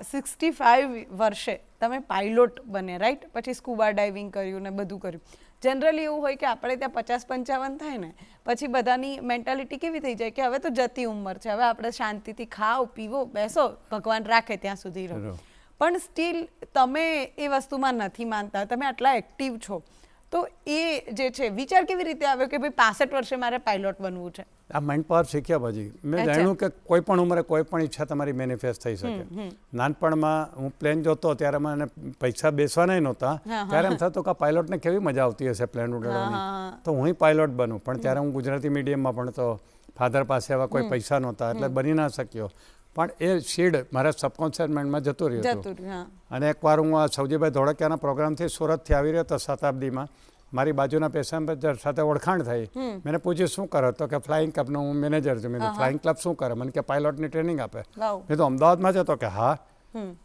65 વર્ષે તમે પાયલોટ બને, રાઈટ? પછી સ્કૂબા ડાઇવિંગ કર્યું ને બધું કર્યું. જનરલી એવું હોય કે આપણે ત્યાં 50-55 થાય ને પછી બધાની મેન્ટાલિટી કેવી થઈ જાય કે હવે તો જતી ઉંમર છે, હવે આપણે શાંતિથી ખાઓ પીવો બેસો, ભગવાન રાખે ત્યાં સુધી રહો. પણ સ્ટીલ તમે એ વસ્તુમાં નથી માનતા, તમે આટલા એક્ટિવ છો, તો એ જે છે વિચાર કેવી રીતે આવ્યો કે ભાઈ 65 વર્ષે મારે પાયલોટ બનવું છે? આ માઇન્ડ પાવર શીખ્યા પછી મેં જાણ્યું કે કોઈ પણ ઉંમરે કોઈ પણ ઈચ્છા તમારી મેનિફેસ્ટ થઈ શકે. નાનપણમાં હું પ્લેન જોતો ત્યારે મને પૈસા બેસવાના નહોતા, ત્યારે એમ થતું કે પાયલોટને કેવી મજા આવતી હશે પ્લેન ઉડાડવાની, તો હું પાયલોટ બનું. પણ ત્યારે હું ગુજરાતી મીડિયમમાં ભણતો, ફાધર પાસે એવા કોઈ પૈસા નહોતા એટલે બની ના શક્યો. પણ એ સીડ મારા સબકોન્શિયસ માઇન્ડમાં જતું રહ્યું હતું. અને એકવાર હું આ સૌજીભાઈ ધોળકિયાના પ્રોગ્રામથી સુરતથી આવી રહ્યો હતો શતાબ્દીમાં, મારી બાજુના પેસેન્જર સાથે ઓળખાણ થઈ. મેં પૂછ્યું શું કરો? તો કે ફ્લાઇંગ ક્લબનો હું મેનેજર છું. મેં તો ફ્લાઇંગ ક્લબ શું કરે? મને કે પાયલોટની ટ્રેનિંગ આપે. મેં તો અમદાવાદમાં જ હતો. કે હા.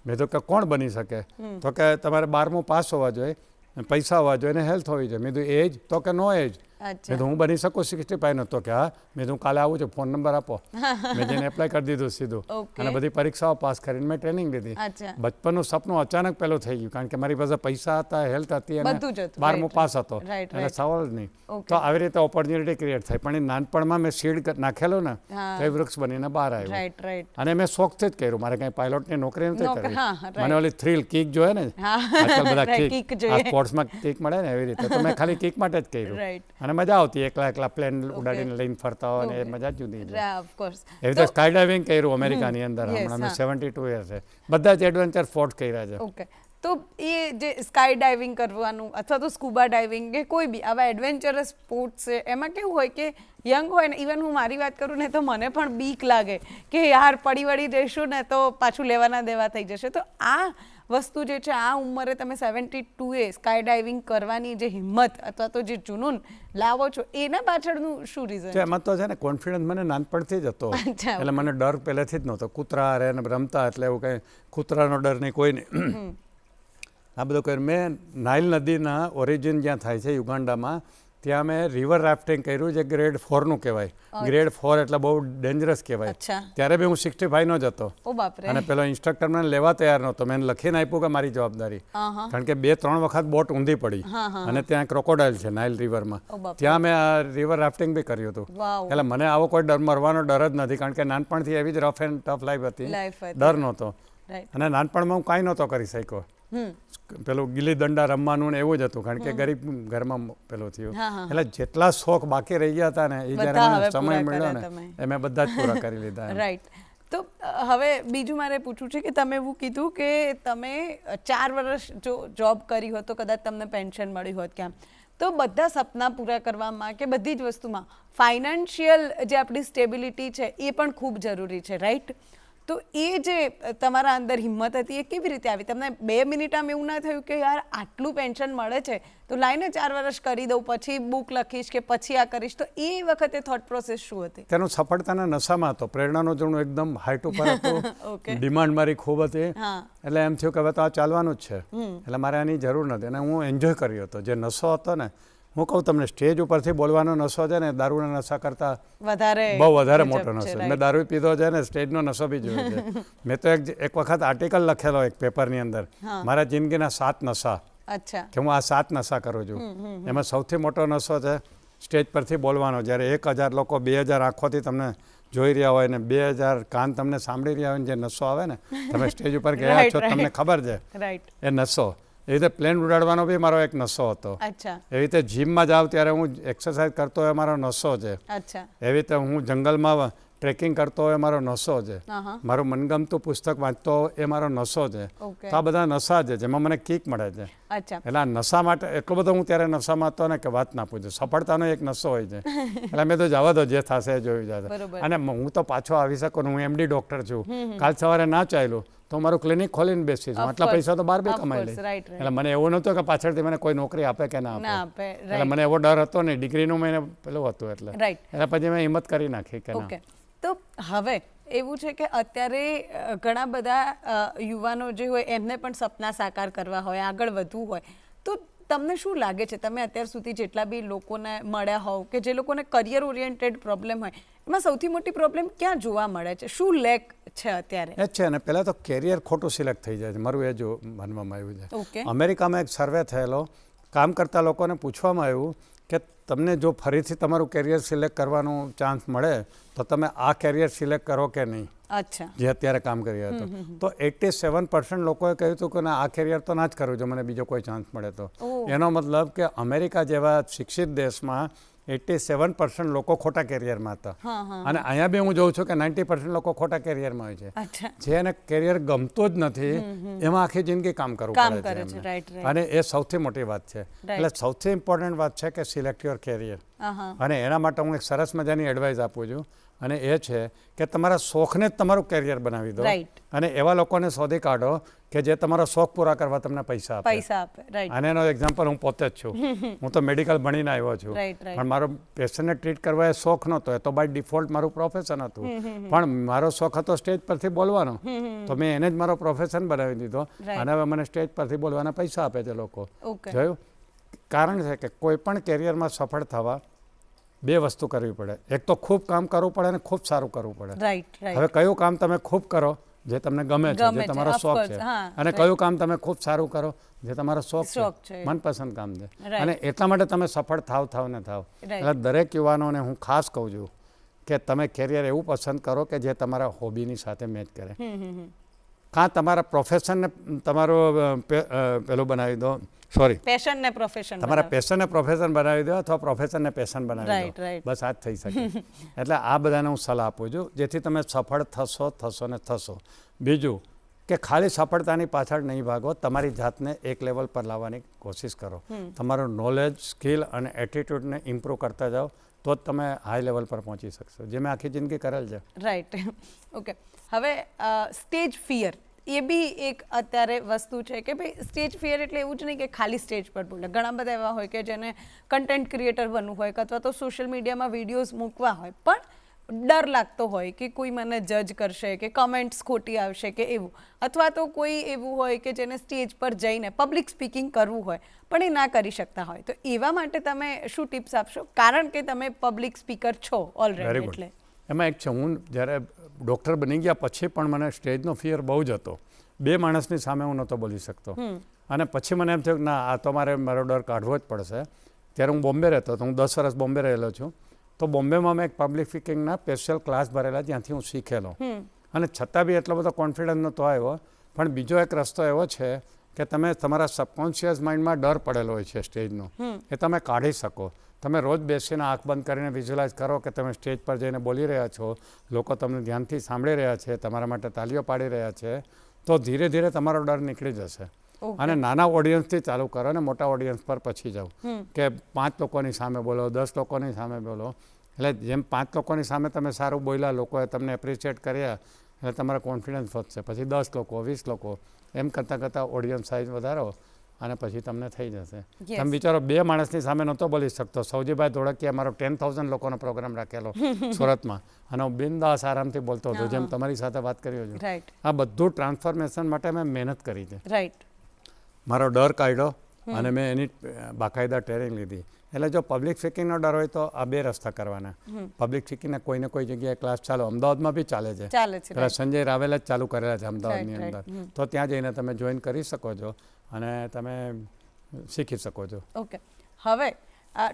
મેં તો કે કોણ બની શકે? તો કે તમારે 12મું પાસ હોવા જોઈએ, પૈસા હોવા જોઈએ અને હેલ્થ હોવી જોઈએ. મેં તો એજ? તો કે નો એજ. મેં તો હું બની શકું 65 નો? તો કે હા. મેં તો કાલે આવું છું, ફોન નંબર આપો. મેં જઈને એપ્લાય કરી દીધું સીધું, અને બધી પરીક્ષાઓ પાસ કરીને મેં ટ્રેનિંગ લીધી. બચપનનું સપનું અચાનક પેલું થઈ ગયું, કારણ કે મારી પાસે પૈસા હતા, હેલ્થ હતી અને 12મું પાસ હતો, એટલે સવાલ જ નહીં. તો આવી રીતે ઓપોર્ચ્યુનિટી ક્રિએટ થઈ. પણ એ નાનપણમાં મેં સીડ નાખેલું ને, તો એ વૃક્ષ બનીને બહાર આવ્યું. અને મેં શોખથી જ કર્યું, મારે કંઈ પાયલોટની નોકરી નથી કરવી. મને ઓલી થ્રિલ કિક જોઈએ ને, આજકાલ બધા કિક સ્પોર્ટ્સમાં કિક મળે ને, એવી રીતે તો મેં ખાલી કિક માટે જ કર્યું. અને મજા આવતી, એકલા પ્લેન ઉડાડીને લઈને ફરતા હોય ને, એ મજા જુદી છે. એવી રીતે સ્કાય ડાઇવિંગ કર્યું અમેરિકાની અંદર. હમણાં મેં 72 યર્સ બધા જ એડવેન્ચર સ્પોર્ટ કર્યા છે. તો એ જે સ્કાય ડાઇવિંગ કરવાનું અથવા તો સ્કૂબા ડાઇવિંગ કે કોઈ બી આવા એડવેન્ચરસ સ્પોર્ટ્સ છે, એમાં કેવું હોય કે યંગ હોય ને, ઇવન હું મારી વાત કરું ને તો મને પણ બીક લાગે કે યાર પડી વળી જઈશું ને તો પાછું લેવાના દેવા થઈ જશે. તો આ વસ્તુ જે છે, આ ઉંમરે તમે 72 સ્કાય ડાઇવિંગ કરવાની જે હિંમત અથવા તો જે જુનૂન લાવો છો, એના પાછળનું શું રીઝન છે? એમાં તો છે ને કોન્ફિડન્સ મને નાનપણથી જ હતો, એટલે મને ડર પહેલેથી જ નહોતો. કૂતરા હારે રમતા એટલે એવું કંઈ કૂતરાનો ડર નહીં, કોઈ નહીં. આ બધું કર્યું. મેં નાઇલ નદીના ઓરિજિન જ્યાં થાય છે યુગાન્ડામાં, ત્યાં મેં રિવર રાફ્ટિંગ કર્યું, જે ગ્રેડ 4નું કહેવાય. ગ્રેડ 4 એટલે બહુ ડેન્જરસ કહેવાય. ત્યારે બી હું 65 નો જ હતો, અને પેલો ઇન્સ્ટ્રક્ટર મને લેવા તૈયાર નહોતો. મેં લખીને આપ્યું કે મારી જવાબદારી, કારણ કે 2-3 વખત બોટ ઊંધી પડી, અને ત્યાં ક્રોકોડાઇલ છે નાઇલ રિવરમાં. ત્યાં મેં આ રિવર રાફ્ટિંગ બી કર્યું હતું. એટલે મને આવો કોઈ ડર, મરવાનો ડર જ નથી, કારણ કે નાનપણથી એવી જ રફ એન્ડ ટફ લાઈફ હતી, ડર નહોતો. અને નાનપણમાં હું કાંઈ નહોતો કરી શક્યો. પેલું ગિલ્લી દંડા રમવાનું ને એવું જ હતું, કારણ કે ગરીબ ઘરમાં પેલું થયું. એટલે જેટલા શોખ બાકી રહી ગયા હતા ને, એ જ્યારે સમય મળ્યો ને, એ મેં બધા જ પૂરા કરી લીધા. રાઈટ. તો હવે બીજું મારે પૂછવું છે કે તમે એવું કીધું કે તમે 4 વર્ષ જો જોબ કરી હોત તો કદાચ તમને પેન્શન મળ્યું હોત ક્યાં, તો બધા સપના પૂરા કરવામાં કે બધી જ વસ્તુમાં ફાઇનાન્શિયલ જે આપણી સ્ટેબિલિટી છે એ પણ ખૂબ જરૂરી છે, રાઈટ? તો એ જે તમારા અંદર હિંમત હતી એ કેવી રીતે આવી? તમને 2 મિનિટ આમ એવું ના થયું કે યાર આટલું પેન્શન મળે છે તો લાઈને 4 વર્ષ કરી દઉં, પછી બુક લખીશ કે પછી આ કરીશ? તો એ વખતે થોટ પ્રોસેસ શું હતી? તેનો સફળતાના નશામાં હતો. પ્રેરણાનો જણું એકદમ હાઈટ ઉપર હતું, ડિમાન્ડ મારી ખૂબ હતી. એટલે એમ થયું કે હવે તો આ ચાલવાનું જ છે, એટલે મારે આની જરૂર નથી. અને હું એન્જોય કર્યો હતો. જે નશો હતો ને, હું કહું તમને, સ્ટેજ ઉપરથી બોલવાનો નશો છે ને, દારૂના નશા કરતા બહુ વધારે મોટો નશો. મેં દારૂ પીધો છે ને, સ્ટેજનો નશો બી જોયો છે. મેં તો એક વખત આર્ટિકલ લખેલો એક પેપરની અંદર, મારા જિંદગીના 7 નશા, કે હું આ 7 નશા કરું છું. એમાં સૌથી મોટો નશો છે સ્ટેજ પરથી બોલવાનો. જ્યારે 1000 લોકો 2000 આંખોથી તમને જોઈ રહ્યા હોય ને, 2000 કાન તમને સાંભળી રહ્યા હોય ને, જે નશો આવે ને, તમે સ્ટેજ ઉપર ગયા છો, તમને ખબર છે એ નશો. એવી રીતે પ્લેન ઉડાડવાનો બી મારો એક નશો હતો. એવી રીતે જીમમાં જાઉં ત્યારે હું એક્સરસાઇઝ કરતો હોય મારો નશો છે. એવી રીતે હું જંગલમાં ટ્રેકિંગ કરતો હોય મારો નશો છે. મારું મનગમતું પુસ્તક વાંચતો એ મારો નશો છે. તો આ બધા નશા છે જેમાં મને કિક મળે છે. એટલે આ નશા માટે એટલો બધો હું ત્યારે નશામાં હતો ને કે વાત ના પૂછો. સફળતાનો એક નશો હોય છે. એટલે મેં તો જવા દો, જે થશે એ જોયું જશે. અને હું તો પાછો આવી શકું ને, હું MD ડૉક્ટર છું. કાલ સવારે ના ચાલ્યું તો મારું ક્લિનિક ખોલીને બેસી છું. આટલા પૈસા તો બહાર બી કમાઈ લે. એટલે મને એવું નહોતું કે પાછળથી મને કોઈ નોકરી આપે કે ના આપે. એટલે મને એવો ડર હતો નહીં. ડિગ્રીનું મેં પેલું હતું, એટલે પછી મેં હિંમત કરી નાખી કે ના. તો હવે એવું છે કે અત્યારે ઘણા બધા યુવાનો જે હોય એમને પણ સપના સાકાર કરવા હોય, આગળ વધવું હોય, તો તમને શું લાગે છે, તમે અત્યાર સુધી જેટલા બી લોકોને મળ્યા હોવ કે જે લોકોને કરિયર ઓરિએન્ટેડ પ્રોબ્લેમ હોય, એમાં સૌથી મોટી પ્રોબ્લેમ ક્યાં જોવા મળે છે? શું લેક છે અત્યારે? એ છે ને, પહેલાં તો કેરિયર ખોટું સિલેક્ટ થઈ જાય છે, મારું એ જો માનવામાં આવ્યું છે. અમેરિકામાં એક સર્વે થયેલો, કામ કરતા લોકોને પૂછવામાં આવ્યું કે તમને જો ફરીથી તમારું કેરિયર સિલેક્ટ કરવાનો ચાન્સ મળે તો તમે આ કેરિયર સિલેક્ટ કરો કે નહીં. અચ્છા, જે અત્યારે કામ કરી રહ્યો હતો. તો 87% લોકોએ કહ્યું હતું કે ના, આ કેરિયર તો ના જ કરવું જો મને બીજો કોઈ ચાન્સ મળે તો. એનો મતલબ કે અમેરિકા જેવા શિક્ષિત દેશમાં 87% લોકો ખોટા કેરિયરમાં હતા. અને અહીંયા બી હું જોઉં છું કે 90% લોકો ખોટા કેરિયરમાં હોય છે. જેને કેરિયર ગમતું જ નથી એમાં આખી જિંદગી કામ કરવું પડે છે. અને એ સૌથી મોટી વાત છે. એટલે સૌથી ઇમ્પોર્ટન્ટ વાત છે કે સિલેક્ટ યોર કેરિયર. અને એના માટે હું એક સરસ મજાની એડવાઇસ આપું છું, અને એ છે કે તમારા શોખને જ તમારું કેરિયર બનાવી દો. અને એવા લોકોને શોધી કાઢો કે જે તમારો શોખ પૂરા કરવા તમને પૈસા આપે. અને એનો એક્ઝામ્પલ હું પોતે જ છું. હું તો મેડિકલ ભણીને આવ્યો છું, પણ મારો પેશન્ટને ટ્રીટ કરવા એ શોખ નહોતો, એ તો બાય ડિફોલ્ટ મારું પ્રોફેશન હતું. પણ મારો શોખ હતો સ્ટેજ પરથી બોલવાનો, તો મેં એને જ મારો પ્રોફેશન બનાવી દીધો. અને હવે મને સ્ટેજ પરથી બોલવાના પૈસા આપે છે લોકો. જોયું? કારણ છે કે કોઈ પણ કેરિયરમાં સફળ થવા બે વસ્તુ કરવી પડે. એક તો ખૂબ કામ કરવું પડે અને ખૂબ સારું કરવું પડે. હવે કયું કામ તમે ખૂબ કરો જે તમને ગમે છે, જે તમારો શોખ છે, અને કયું કામ તમે ખૂબ સારું કરો જે તમારો શોખ છે, મનપસંદ કામ છે. અને એટલા માટે તમે સફળ થાવ ને થાવ. એટલે દરેક યુવાનોને હું ખાસ કહું છું કે તમે કેરિયર એવું પસંદ કરો કે જે તમારા હોબીની સાથે મેચ કરે. કાં તમારા પ્રોફેશનને તમારું પેલું બનાવી દો, તમારા પેશનને પ્રોફેશન બનાવી દો, અથવા પ્રોફેશનને પેશન બનાવી દો. બસ આ જ થઈ શકે. એટલે આ બધાને હું સલાહ આપું છું, જેથી તમે સફળ થશો ને થશો. બીજું કે ખાલી સફળતાની પાછળ નહીં ભાગો, તમારી જાતને એક લેવલ પર લાવવાની કોશિશ કરો. તમારું નોલેજ, સ્કિલ અને એટીટ્યૂડને ઇમ્પ્રૂવ કરતા જાઓ, તો જ તમે હાઈ લેવલ પર પહોંચી શકશો, જે મેં આખી જિંદગી કરેલ છે. રાઈટ. ઓકે. હવે સ્ટેજ ફિયર એ બી એક અત્યારે વસ્તુ છે કે ભાઈ સ્ટેજ ફિયર એટલે એવું જ નહીં કે ખાલી સ્ટેજ પર બોલે. ઘણા બધા એવા હોય કે જેને કન્ટેન્ટ ક્રિએટર બનવું હોય અથવા તો સોશિયલ મીડિયામાં વિડીયોઝ મૂકવા હોય, પણ ડર લાગતો હોય કે કોઈ મને જજ કરશે, કે કમેન્ટ્સ ખોટી આવશે કે એવું, અથવા તો કોઈ એવું હોય કે જેને સ્ટેજ પર જઈને પબ્લિક સ્પીકિંગ કરવું હોય પણ એ ના કરી શકતા હોય. તો એવા માટે તમે શું ટિપ્સ આપશો, કારણ કે તમે પબ્લિક સ્પીકર છો ઓલરેડી? એટલે એમાં એક છે, હું જ્યારે ડૉક્ટર બની ગયા પછી પણ મને સ્ટેજનો ફિયર બહુ જ હતો. બે માણસની સામે હું નહોતો બોલી શકતો. અને પછી મને એમ થયું કે ના, આ તો મારો ડર કાઢવો જ પડશે. ત્યારે હું બોમ્બે રહેતો હતો, હું 10 વર્ષ બોમ્બે રહેલો છું. તો બોમ્બેમાં મેં એક પબ્લિક સ્પીકિંગના સ્પેશિયલ ક્લાસ ભરેલા, જ્યાંથી હું શીખેલો. અને છતાં બી એટલો બધો કોન્ફિડન્સ નહોતો આવ્યો. પણ બીજો એક રસ્તો એવો છે કે તમે તમારા સબકોન્શિયસ માઇન્ડમાં ડર પડેલો હોય છે સ્ટેજનો, એ તમે કાઢી શકો. તમે રોજ બેસીને આંખ બંધ કરીને વિઝ્યુલાઇઝ કરો કે તમે સ્ટેજ પર જઈને બોલી રહ્યા છો, લોકો તમને ધ્યાનથી સાંભળી રહ્યા છે, તમારા માટે તાલીઓ પાડી રહ્યા છે, તો ધીરે ધીરે તમારો ડર નીકળી જશે. અને નાના ઓડિયન્સથી ચાલુ કરો અને મોટા ઓડિયન્સ પર પછી જાઓ. કે 5 લોકોની સામે બોલો, 10 લોકોની સામે બોલો. એટલે જેમ 5 લોકોની સામે તમે સારું બોલ્યા, લોકોએ તમને એપ્રિશિએટ કર્યા, એટલે તમારો કોન્ફિડન્સ વધશે. પછી 10 લોકો, 20 લોકો, એમ કરતાં ઓડિયન્સ સાઇઝ વધારો અને પછી તમને થઈ જશે. તમે વિચારો, 2 માણસની સામે નહોતો બોલી શકતો. સૌજીભાઈ ધોળકીએ મારો 10,000 લોકોનો પ્રોગ્રામ રાખેલો સુરતમાં, અને હું બિંદાસ આરામથી બોલતો હતો, જેમ તમારી સાથે વાત કરી છું. આ બધું ટ્રાન્સફોર્મેશન માટે મેં મહેનત કરી છે. મારો ડર કાઢ્યો અને મેં એની બાકાયદા ટ્રેનિંગ લીધી. એટલે જો પબ્લિક સ્પીકિંગનો ડર હોય તો આ 2 રસ્તા કરવાના. પબ્લિક સ્પીકિંગના કોઈને કોઈ જગ્યાએ ક્લાસ ચાલો, અમદાવાદમાં બી ચાલે છે. પેલા સંજય રાવેલે જ ચાલુ કરેલા છે અમદાવાદની અંદર. તો ત્યાં જઈને તમે જોઈન કરી શકો છો અને તમે શીખી શકો છો. ઓકે. હવે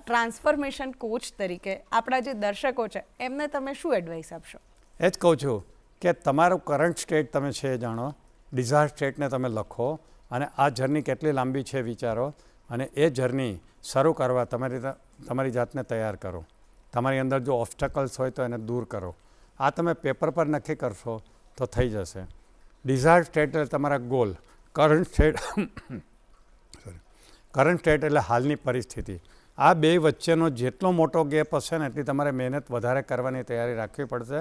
ટ્રાન્સફોર્મેશન કોચ તરીકે આપણા જે દર્શકો છે એમને તમે શું એડવાઇસ આપશો? એ જ કહું છું કે તમારું કરંટ સ્ટેટ તમે છે એ જાણો, ડિઝાયર સ્ટેટને તમે લખો, અને આ જર્ની કેટલી લાંબી છે વિચારો, અને એ જર્ની શરૂ કરવા તમારી જાતને તૈયાર કરો. તમારી અંદર જો ઓબ્સ્ટકલ્સ હોય તો એને દૂર કરો. આ તમે પેપર પર નક્કી કરશો તો થઈ જશે. ડિઝાયર સ્ટેટ એટલે તમારા ગોલ. કરંટ સ્ટેટ એટલે હાલની પરિસ્થિતિ. આ બે વચ્ચેનો જેટલો મોટો ગેપ હશે ને એટલી તમારે મહેનત વધારે કરવાની તૈયારી રાખવી પડશે.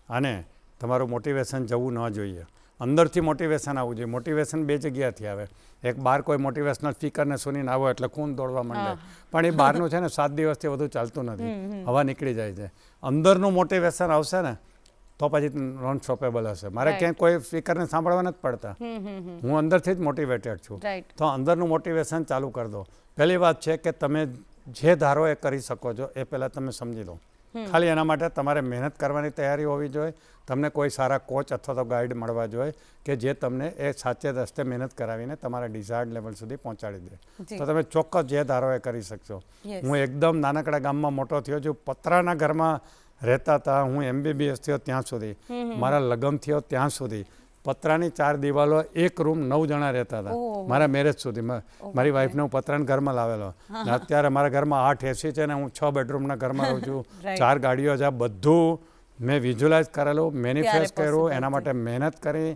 અને તમારું મોટિવેશન જવું ન જોઈએ. અંદરથી મોટિવેશન આવવું જોઈએ. મોટિવેશન 2 જગ્યાથી આવે. એક બહાર કોઈ મોટિવેશનલ સ્પીકરને સુનીને આવો એટલે ખૂન દોડવા માંડે, પણ એ બહારનું છે ને 7 દિવસથી વધુ ચાલતું નથી, હવા નીકળી જાય છે. અંદરનું મોટિવેશન આવશે ને તો પછી નોન સ્ટોપેબલ હશે. મારે ક્યાંય કોઈ સ્પીકરને સાંભળવા નથી પડતા, હું અંદરથી જ મોટિવેટેડ છું. તો અંદરનું મોટિવેશન ચાલુ કરી દો. પહેલી વાત છે કે તમે જે ધારો એ કરી શકો છો એ પહેલાં તમે સમજી લો. ખાલી એના માટે તમારે મહેનત કરવાની તૈયારી હોવી જોઈએ. તમને કોઈ સારા કોચ અથવા તો ગાઈડ મળવા જોઈએ કે જે તમને એ સાચે રસ્તે મહેનત કરાવીને તમારા ડિઝાયર્ડ લેવલ સુધી પહોંચાડી દે. તો તમે ચોક્કસ જે ધારો એ કરી શકશો. હું એકદમ નાનકડા ગામમાં મોટો થયો છું. પતરાના ઘરમાં રહેતા હતા. હું MBBS થયો ત્યાં સુધી, મારા લગ્ન થયો ત્યાં સુધી પતરાની 4 દિવાલો, એક રૂમ, 9 જણા રહેતા હતા મારા મેરેજ સુધી. મારી વાઈફને હું પતરાના ઘરમાં લાવેલો. અત્યારે મારા ઘરમાં 8 AC છે ને હું 6 બેડરૂમના ઘરમાં રહું છું. 4 ગાડીઓ છે. આ બધું મેં વિઝ્યુલાઇઝ કરેલું, મેનિફેસ્ટ કર્યું, એના માટે મહેનત કરી,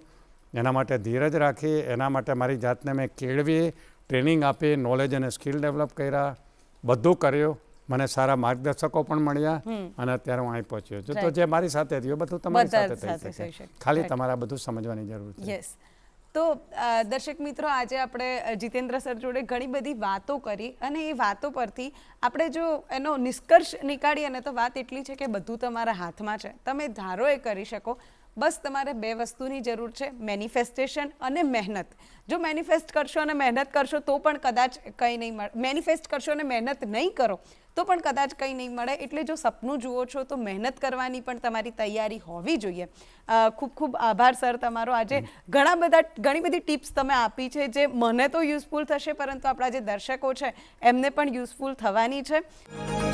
એના માટે ધીરજ રાખી, એના માટે મારી જાતને મેં કેળવી, ટ્રેનિંગ આપી, નોલેજ અને સ્કિલ ડેવલપ કર્યા, બધું કર્યું. મને સારા માર્ગદર્શકો પણ મળ્યા અને અત્યારે હું અહીં પહોંચ્યો છું. તો જે મારી સાથે થયું બધું તમારી સાથે થઈ શકે. ખાલી તમારે બધું સમજવાની જરૂર છે. યસ. તો દર્શક મિત્રો, આજે આપણે જીતેન્દ્ર સર જોડે ઘણી બધી વાતો કરી અને એ વાતો પરથી આપણે જો એનો નિષ્કર્ષ નીકાળીએ ને તો વાત એટલી છે કે બધું તમારા હાથમાં છે. તમે ધારો એ કરી શકો. બસ તમારે 2 વસ્તુની જરૂર છે, મેનિફેસ્ટેશન અને મહેનત. જો મેનિફેસ્ટ કરશો અને મહેનત કરશો તો પણ કદાચ કંઈ નહીં મળે. મેનિફેસ્ટ કરશો અને મહેનત નહીં કરો તો પણ કદાચ કંઈ નહીં મળે. એટલે જો સપનું જુઓ છો તો મહેનત કરવાની પણ તમારી તૈયારી હોવી જોઈએ. ખૂબ ખૂબ આભાર સર તમારો. આજે ઘણી બધી ટિપ્સ તમે આપી છે જે મને તો યુઝફુલ થશે, પરંતુ આપણા જે દર્શકો છે એમને પણ યુઝફુલ થવાની છે.